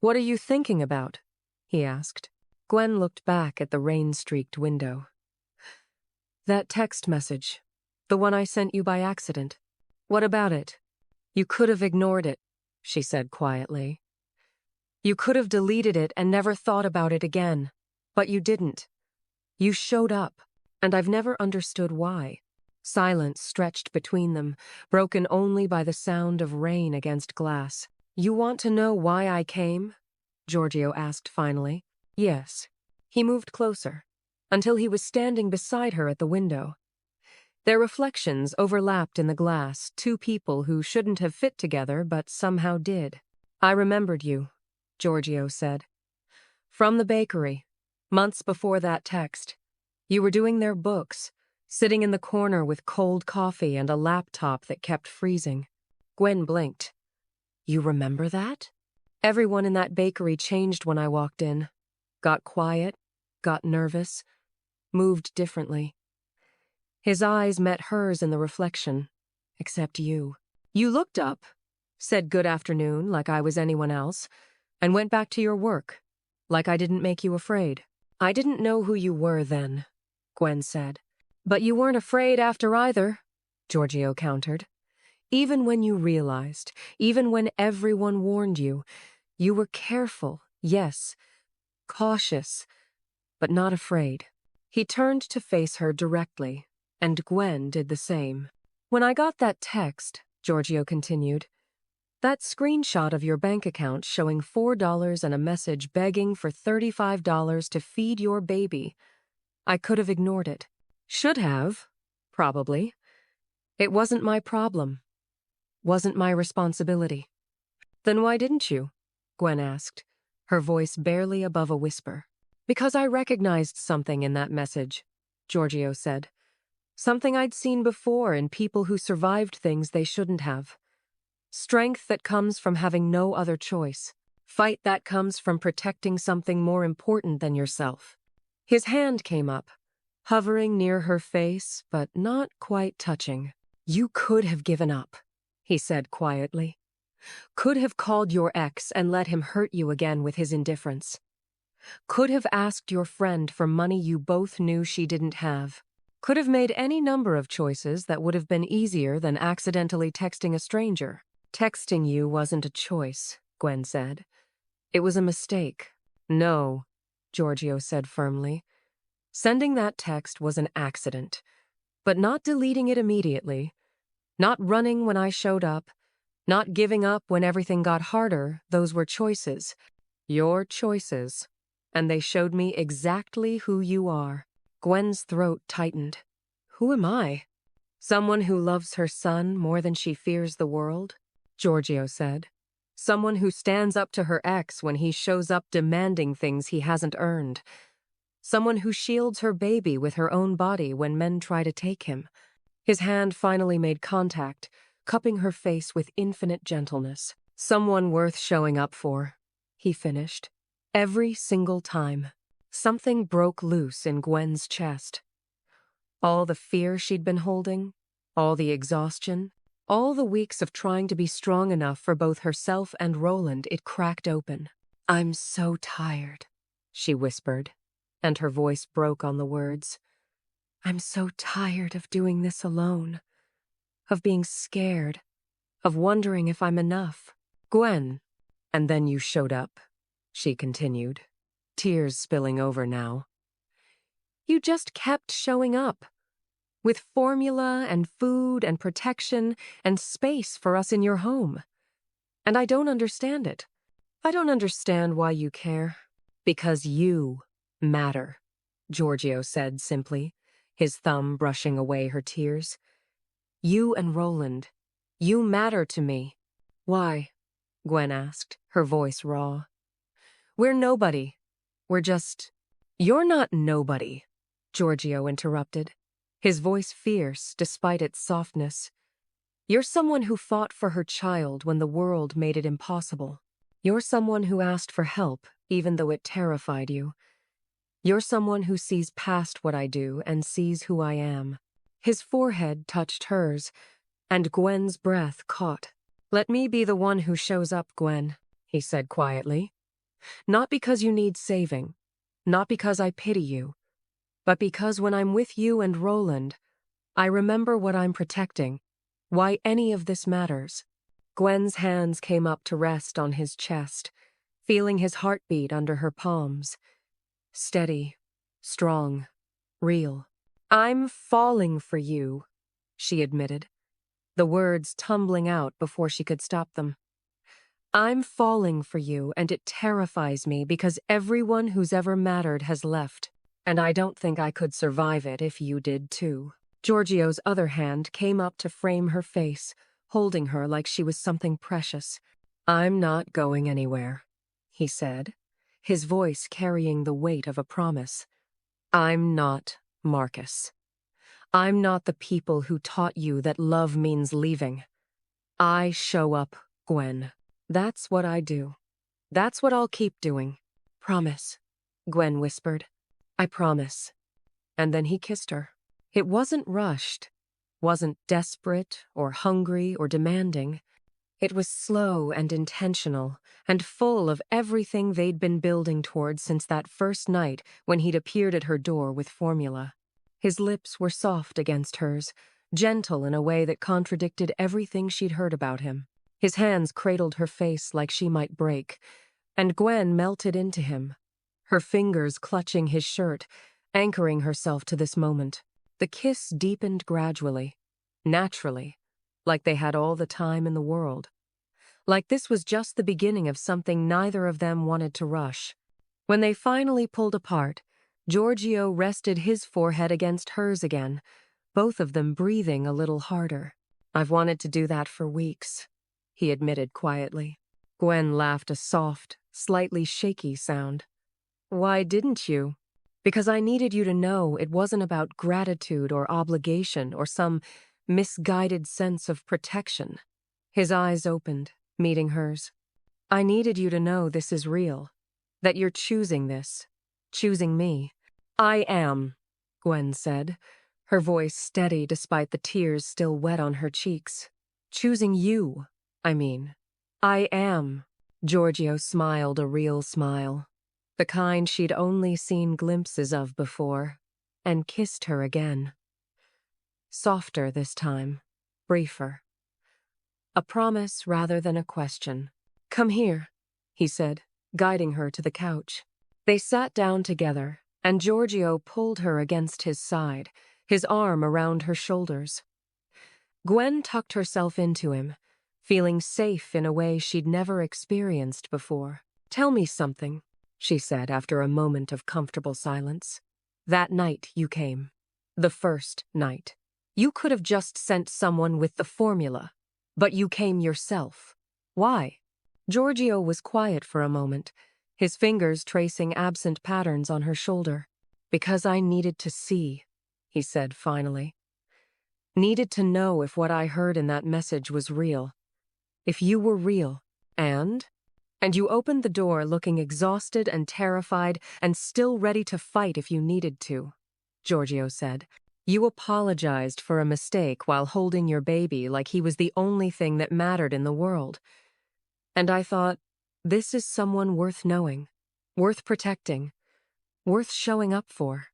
"What are you thinking about?" he asked. Gwen looked back at the rain-streaked window. "That text message, the one I sent you by accident. What about it?" "You could have ignored it," she said quietly. "You could have deleted it and never thought about it again. But you didn't. You showed up, and I've never understood why." Silence stretched between them, broken only by the sound of rain against glass. "You want to know why I came?" Giorgio asked finally. "Yes." He moved closer, until he was standing beside her at the window. Their reflections overlapped in the glass, two people who shouldn't have fit together but somehow did. "I remembered you," Giorgio said. "From the bakery, months before that text. You were doing their books, sitting in the corner with cold coffee and a laptop that kept freezing." Gwen blinked. "You remember that?" "Everyone in that bakery changed when I walked in. Got quiet, got nervous, moved differently." His eyes met hers in the reflection. "Except you. You looked up, said good afternoon like I was anyone else, and went back to your work, like I didn't make you afraid." "I didn't know who you were then," Gwen said. "But you weren't afraid after either," Giorgio countered. "Even when you realized, even when everyone warned you, you were careful, yes, cautious, but not afraid." He turned to face her directly, and Gwen did the same. "When I got that text," Giorgio continued, "that screenshot of your bank account showing $4 and a message begging for $35 to feed your baby, I could have ignored it. Should have, probably. It wasn't my problem. Wasn't my responsibility." "Then why didn't you?" Gwen asked, her voice barely above a whisper. "Because I recognized something in that message," Giorgio said. "Something I'd seen before in people who survived things they shouldn't have. Strength that comes from having no other choice. Fight that comes from protecting something more important than yourself." His hand came up, hovering near her face, but not quite touching. "You could have given up," he said quietly. "Could have called your ex and let him hurt you again with his indifference. Could have asked your friend for money you both knew she didn't have. Could have made any number of choices that would have been easier than accidentally texting a stranger." "Texting you wasn't a choice," Gwen said. "It was a mistake." "No," Giorgio said firmly. "Sending that text was an accident. But not deleting it immediately, not running when I showed up, not giving up when everything got harder, those were choices. Your choices. And they showed me exactly who you are." Gwen's throat tightened. "Who am I?" "Someone who loves her son more than she fears the world," Giorgio said. "Someone who stands up to her ex when he shows up demanding things he hasn't earned. Someone who shields her baby with her own body when men try to take him." His hand finally made contact, cupping her face with infinite gentleness. "Someone worth showing up for," he finished. Every single time. Something broke loose in Gwen's chest. All the fear she'd been holding, all the exhaustion, all the weeks of trying to be strong enough for both herself and Roland, it cracked open. "I'm so tired," she whispered, and her voice broke on the words. "I'm so tired of doing this alone, of being scared, of wondering if I'm enough." "Gwen, and then you showed up," she continued, tears spilling over now. "You just kept showing up, with formula and food and protection and space for us in your home. And I don't understand it. I don't understand why you care." "Because you matter," Giorgio said simply, his thumb brushing away her tears. "You and Roland. You matter to me." "Why?" Gwen asked, her voice raw. We're nobody. We're just— You're not nobody, Giorgio interrupted, his voice fierce despite its softness. You're someone who fought for her child when the world made it impossible. You're someone who asked for help, even though it terrified you. You're someone who sees past what I do and sees who I am. His forehead touched hers, and Gwen's breath caught. Let me be the one who shows up, Gwen, he said quietly. Not because you need saving, not because I pity you, but because when I'm with you and Roland, I remember what I'm protecting, why any of this matters. Gwen's hands came up to rest on his chest, feeling his heartbeat under her palms. Steady, strong, real. I'm falling for you, she admitted, the words tumbling out before she could stop them. I'm falling for you, and it terrifies me because everyone who's ever mattered has left, and I don't think I could survive it if you did too. Giorgio's other hand came up to frame her face, holding her like she was something precious. I'm not going anywhere, he said, his voice carrying the weight of a promise. I'm not Marcus. I'm not the people who taught you that love means leaving. I show up, Gwen. That's what I do. That's what I'll keep doing. Promise, Gwen whispered. I promise. And then he kissed her. It wasn't rushed, wasn't desperate or hungry or demanding. It was slow and intentional, and full of everything they'd been building toward since that first night when he'd appeared at her door with formula. His lips were soft against hers, gentle in a way that contradicted everything she'd heard about him. His hands cradled her face like she might break, and Gwen melted into him, her fingers clutching his shirt, anchoring herself to this moment. The kiss deepened gradually, naturally, like they had all the time in the world. Like this was just the beginning of something neither of them wanted to rush. When they finally pulled apart, Giorgio rested his forehead against hers again, both of them breathing a little harder. I've wanted to do that for weeks, he admitted quietly. Gwen laughed a soft, slightly shaky sound. Why didn't you? Because I needed you to know it wasn't about gratitude or obligation or some misguided sense of protection. His eyes opened, meeting hers. I needed you to know this is real, that you're choosing this, choosing me. I am, Gwen said, her voice steady despite the tears still wet on her cheeks. Choosing you, I mean. I am. Giorgio smiled a real smile, the kind she'd only seen glimpses of before, and kissed her again. Softer this time, briefer. A promise rather than a question. Come here, he said, guiding her to the couch. They sat down together, and Giorgio pulled her against his side, his arm around her shoulders. Gwen tucked herself into him, feeling safe in a way she'd never experienced before. Tell me something, she said after a moment of comfortable silence. That night you came. The first night. You could have just sent someone with the formula, but you came yourself. Why? Giorgio was quiet for a moment, his fingers tracing absent patterns on her shoulder. Because I needed to see, he said finally. Needed to know if what I heard in that message was real. If you were real. And you opened the door looking exhausted and terrified and still ready to fight if you needed to, Giorgio said. You apologized for a mistake while holding your baby like he was the only thing that mattered in the world. And I thought, this is someone worth knowing, worth protecting, worth showing up for.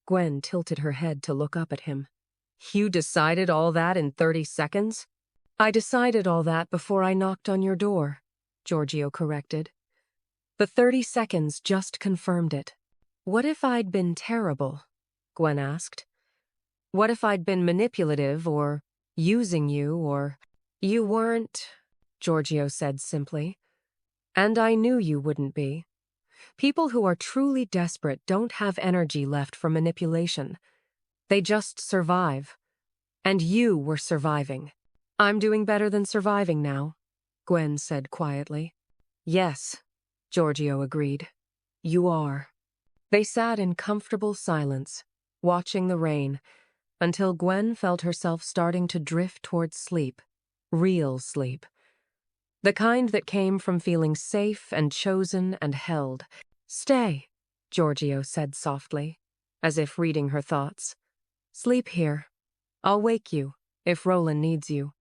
Gwen tilted her head to look up at him. You decided all that in 30 seconds? I decided all that before I knocked on your door, Giorgio corrected. The 30 seconds just confirmed it. What if I'd been terrible? Gwen asked. What if I'd been manipulative or using you or— You weren't, Giorgio said simply. And I knew you wouldn't be. People who are truly desperate don't have energy left for manipulation. They just survive. And you were surviving. I'm doing better than surviving now, Gwen said quietly. Yes, Giorgio agreed. You are. They sat in comfortable silence, watching the rain, until Gwen felt herself starting to drift towards sleep. Real sleep. The kind that came from feeling safe and chosen and held. Stay, Giorgio said softly, as if reading her thoughts. Sleep here. I'll wake you, if Roland needs you.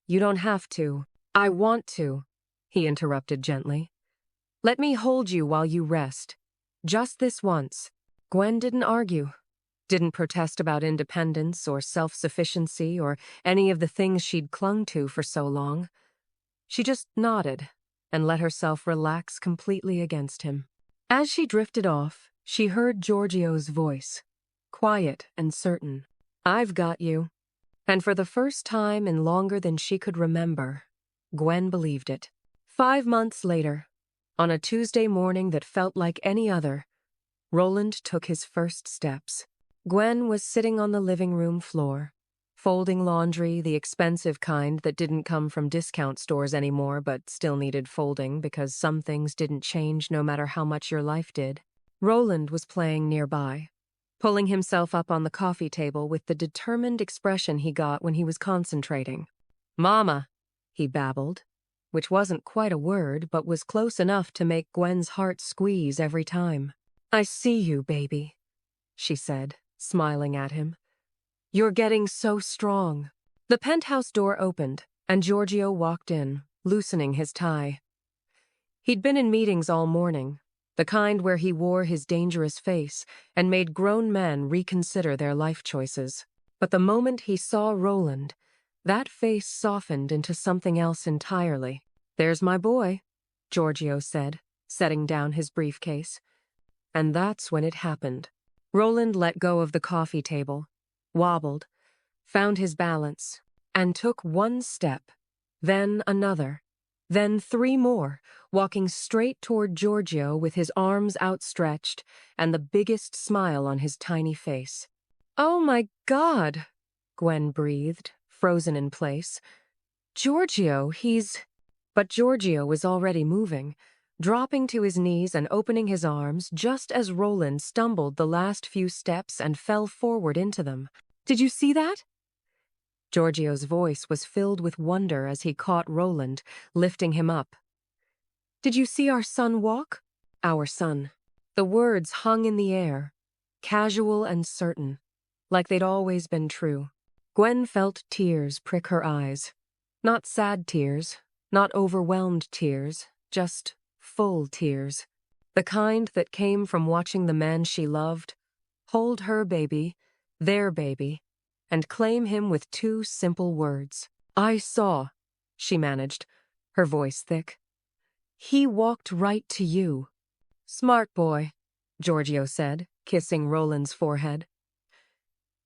You don't have to. I want to, he interrupted gently. Let me hold you while you rest. Just this once. Gwen didn't argue, didn't protest about independence or self-sufficiency or any of the things she'd clung to for so long. She just nodded and let herself relax completely against him. As she drifted off, she heard Giorgio's voice, quiet and certain. I've got you. And for the first time in longer than she could remember, Gwen believed it. 5 months later, on a Tuesday morning that felt like any other, Roland took his first steps. Gwen was sitting on the living room floor, folding laundry, the expensive kind that didn't come from discount stores anymore but still needed folding because some things didn't change no matter how much your life did. Roland was playing nearby, pulling himself up on the coffee table with the determined expression he got when he was concentrating. Mama, he babbled, which wasn't quite a word but was close enough to make Gwen's heart squeeze every time. I see you, baby, she said, smiling at him. You're getting so strong. The penthouse door opened, and Giorgio walked in, loosening his tie. He'd been in meetings all morning, the kind where he wore his dangerous face and made grown men reconsider their life choices. But the moment he saw Roland, that face softened into something else entirely. There's my boy, Giorgio said, setting down his briefcase. And that's when it happened. Roland let go of the coffee table, wobbled, found his balance, and took one step, then another, then 3 more, walking straight toward Giorgio with his arms outstretched and the biggest smile on his tiny face. Oh my God, Gwen breathed, frozen in place. Giorgio, But Giorgio was already moving, dropping to his knees and opening his arms just as Roland stumbled the last few steps and fell forward into them. Did you see that? Giorgio's voice was filled with wonder as he caught Roland, lifting him up. Did you see our son walk? Our son. The words hung in the air, casual and certain, like they'd always been true. Gwen felt tears prick her eyes. Not sad tears, not overwhelmed tears, just full tears. The kind that came from watching the man she loved hold her baby, their baby, and claim him with 2 simple words. I saw, she managed, her voice thick. He walked right to you. Smart boy, Giorgio said, kissing Roland's forehead.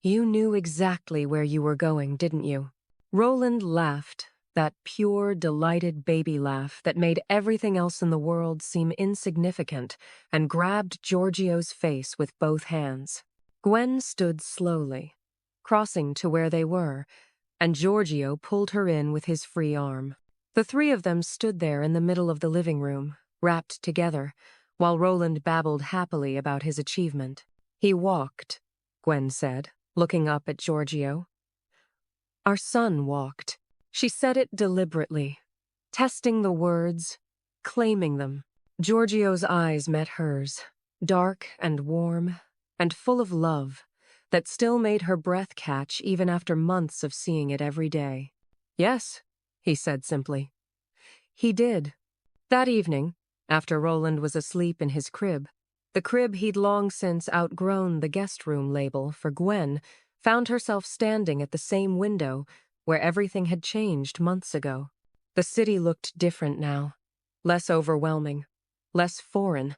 You knew exactly where you were going, didn't you? Roland laughed, that pure, delighted baby laugh that made everything else in the world seem insignificant, and grabbed Giorgio's face with both hands. Gwen stood slowly, crossing to where they were, and Giorgio pulled her in with his free arm. The 3 of them stood there in the middle of the living room, wrapped together, while Roland babbled happily about his achievement. He walked, Gwen said, looking up at Giorgio. Our son walked. She said it deliberately, testing the words, claiming them. Giorgio's eyes met hers, dark and warm, and full of love, that still made her breath catch even after months of seeing it every day. Yes, he said simply. He did. That evening, after Roland was asleep in his crib, the crib he'd long since outgrown the guest room label for Gwen, found herself standing at the same window where everything had changed months ago. The city looked different now, less overwhelming, less foreign,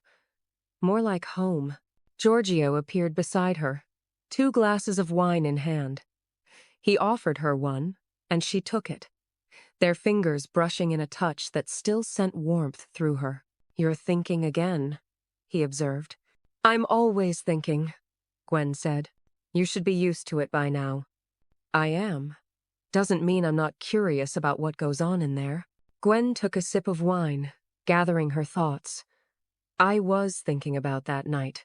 more like home. Giorgio appeared beside her, 2 glasses of wine in hand. He offered her one, and she took it, their fingers brushing in a touch that still sent warmth through her. You're thinking again, he observed. I'm always thinking, Gwen said. You should be used to it by now. I am. Doesn't mean I'm not curious about what goes on in there. Gwen took a sip of wine, gathering her thoughts. I was thinking about that night.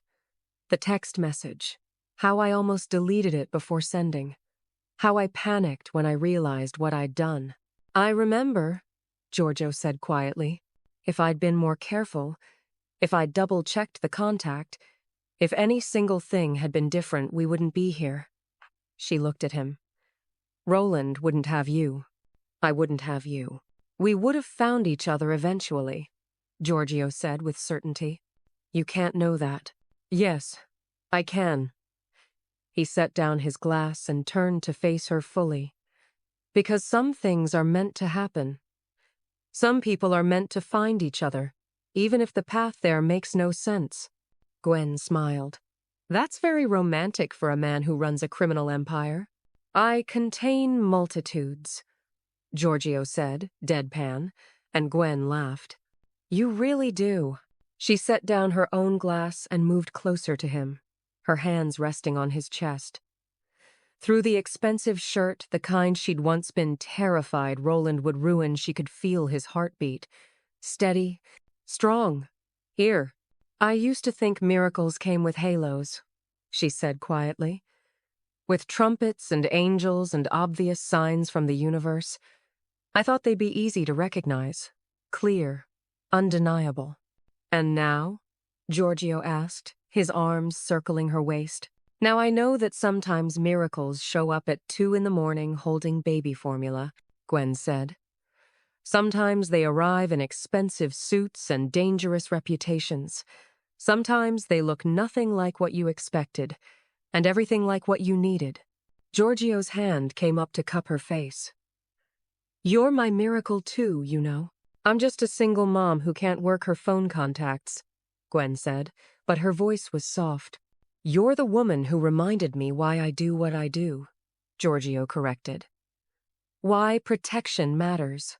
The text message. How I almost deleted it before sending. How I panicked when I realized what I'd done. I remember, Giorgio said quietly. If I'd been more careful, if I'd double-checked the contact, if any single thing had been different, we wouldn't be here. She looked at him. Roland wouldn't have you. I wouldn't have you. We would have found each other eventually, Giorgio said with certainty. You can't know that. Yes, I can. He set down his glass and turned to face her fully. Because some things are meant to happen. Some people are meant to find each other, even if the path there makes no sense. Gwen smiled. That's very romantic for a man who runs a criminal empire. I contain multitudes, Giorgio said, deadpan, and Gwen laughed. You really do. She set down her own glass and moved closer to him, her hands resting on his chest. Through the expensive shirt, the kind she'd once been terrified Roland would ruin, she could feel his heartbeat. Steady, strong. Here. I used to think miracles came with halos, she said quietly. With trumpets and angels and obvious signs from the universe. I thought they'd be easy to recognize. Clear. Undeniable. And now? Giorgio asked, his arms circling her waist. Now I know that sometimes miracles show up at 2 a.m. holding baby formula, Gwen said. Sometimes they arrive in expensive suits and dangerous reputations. Sometimes they look nothing like what you expected, and everything like what you needed. Giorgio's hand came up to cup her face. You're my miracle too, you know. I'm just a single mom who can't work her phone contacts, Gwen said, but her voice was soft. You're the woman who reminded me why I do what I do, Giorgio corrected. Why protection matters.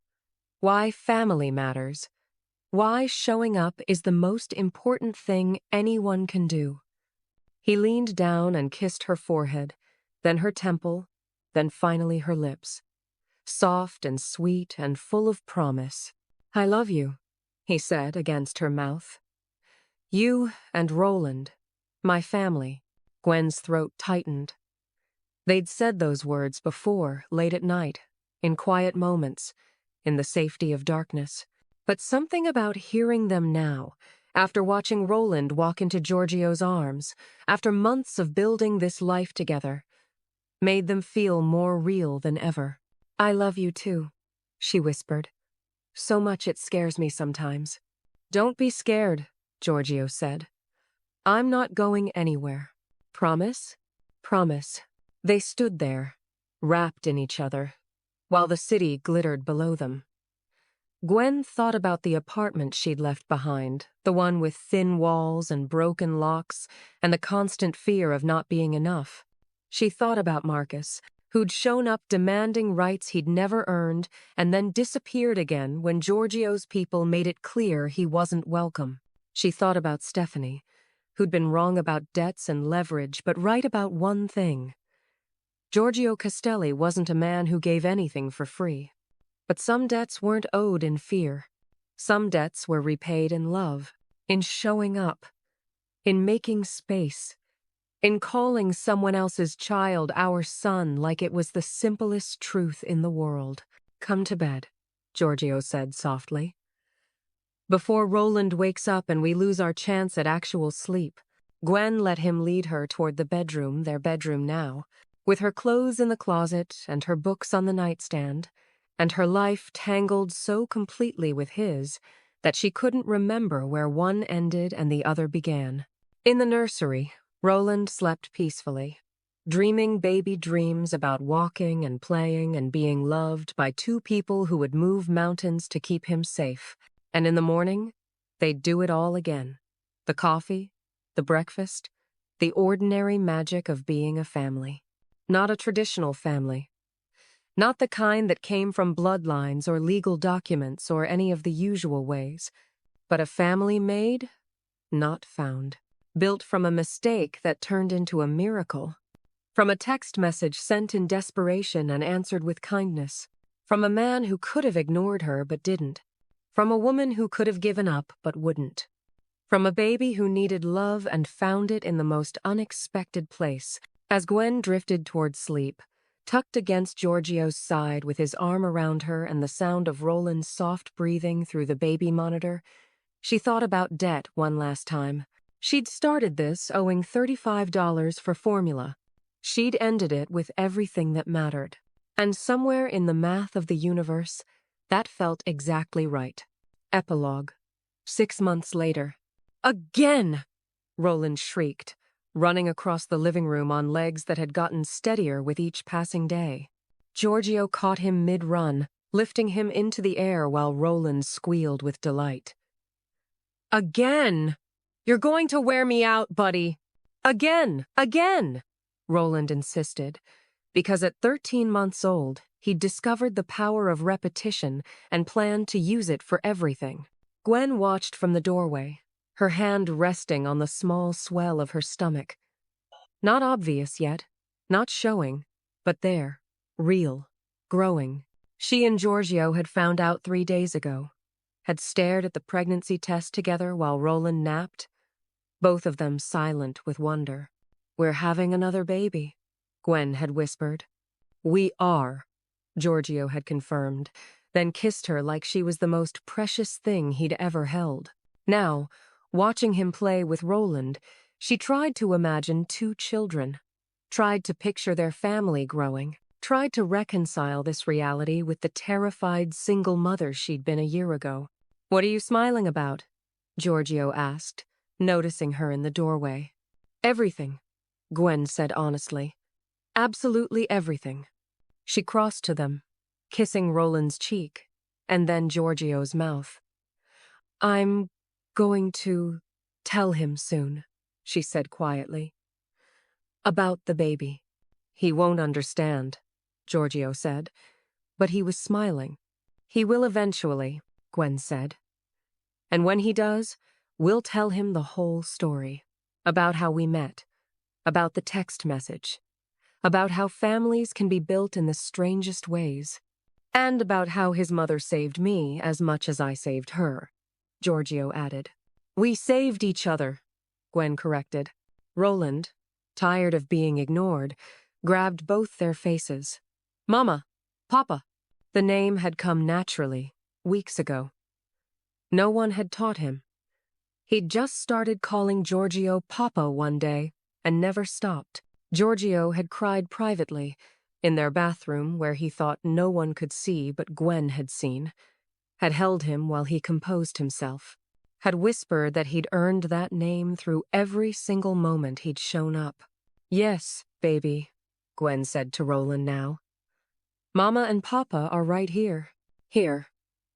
Why family matters. Why showing up is the most important thing anyone can do. He leaned down and kissed her forehead, then her temple, then finally her lips. Soft and sweet and full of promise. I love you, he said against her mouth. You and Roland, my family. Gwen's throat tightened. They'd said those words before, late at night, in quiet moments, in the safety of darkness. But something about hearing them now, after watching Roland walk into Giorgio's arms, after months of building this life together, made them feel more real than ever. I love you too, she whispered. So much it scares me sometimes. Don't be scared, Giorgio said. I'm not going anywhere. Promise? Promise. They stood there, wrapped in each other, while the city glittered below them. Gwen thought about the apartment she'd left behind, the one with thin walls and broken locks and the constant fear of not being enough. She thought about Marcus, who'd shown up demanding rights he'd never earned and then disappeared again when Giorgio's people made it clear he wasn't welcome. She thought about Stephanie, who'd been wrong about debts and leverage but right about one thing. Giorgio Castelli wasn't a man who gave anything for free. But some debts weren't owed in fear. Some debts were repaid in love, in showing up, in making space, in calling someone else's child our son like it was the simplest truth in the world. Come to bed, Giorgio said softly. Before Roland wakes up and we lose our chance at actual sleep. Gwen let him lead her toward the bedroom, their bedroom now, with her clothes in the closet and her books on the nightstand, and her life tangled so completely with his that she couldn't remember where one ended and the other began. In the nursery, Roland slept peacefully, dreaming baby dreams about walking and playing and being loved by two people who would move mountains to keep him safe. And in the morning, they'd do it all again. The coffee, the breakfast, the ordinary magic of being a family. Not a traditional family. Not the kind that came from bloodlines or legal documents or any of the usual ways, but a family made, not found. Built from a mistake that turned into a miracle. From a text message sent in desperation and answered with kindness. From a man who could have ignored her but didn't. From a woman who could have given up but wouldn't. From a baby who needed love and found it in the most unexpected place. As Gwen drifted toward sleep, tucked against Giorgio's side with his arm around her and the sound of Roland's soft breathing through the baby monitor, she thought about debt one last time. She'd started this owing $35 for formula. She'd ended it with everything that mattered. And somewhere in the math of the universe, that felt exactly right. Epilogue. 6 months later. Again! Roland shrieked, running across the living room on legs that had gotten steadier with each passing day. Giorgio caught him mid-run, lifting him into the air while Roland squealed with delight. Again! You're going to wear me out, buddy. Again! Again! Roland insisted, because at 13 months old, he'd discovered the power of repetition and planned to use it for everything. Gwen watched from the doorway, her hand resting on the small swell of her stomach. Not obvious yet, not showing, but there, real, growing. She and Giorgio had found out 3 days ago, had stared at the pregnancy test together while Roland napped, both of them silent with wonder. We're having another baby, Gwen had whispered. We are, Giorgio had confirmed, then kissed her like she was the most precious thing he'd ever held. Now, watching him play with Roland, she tried to imagine 2 children, tried to picture their family growing, tried to reconcile this reality with the terrified single mother she'd been a year ago. What are you smiling about? Giorgio asked, noticing her in the doorway. Everything, Gwen said honestly. Absolutely everything. She crossed to them, kissing Roland's cheek, and then Giorgio's mouth. I'm going to tell him soon, she said quietly. About the baby. He won't understand, Giorgio said, but he was smiling. He will eventually, Gwen said. And when he does, we'll tell him the whole story. About how we met. About the text message. About how families can be built in the strangest ways. And about how his mother saved me as much as I saved her, Giorgio added. We saved each other, Gwen corrected. Roland, tired of being ignored, grabbed both their faces. Mama, Papa. The name had come naturally, weeks ago. No one had taught him. He'd just started calling Giorgio Papa one day, and never stopped. Giorgio had cried privately, in their bathroom where he thought no one could see but Gwen had seen, had held him while he composed himself, had whispered that he'd earned that name through every single moment he'd shown up. Yes, baby, Gwen said to Roland now. Mama and Papa are right here. Here,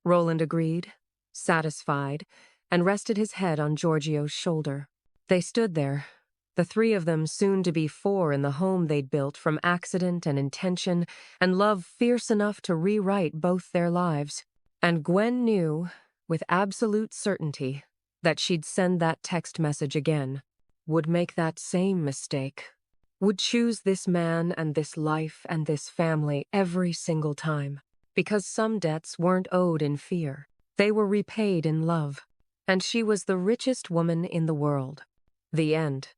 Roland agreed, satisfied, and rested his head on Giorgio's shoulder. They stood there, the 3 of them soon to be 4 in the home they'd built from accident and intention and love fierce enough to rewrite both their lives. And Gwen knew, with absolute certainty, that she'd send that text message again, would make that same mistake, would choose this man and this life and this family every single time, because some debts weren't owed in fear. They were repaid in love, and she was the richest woman in the world. The end.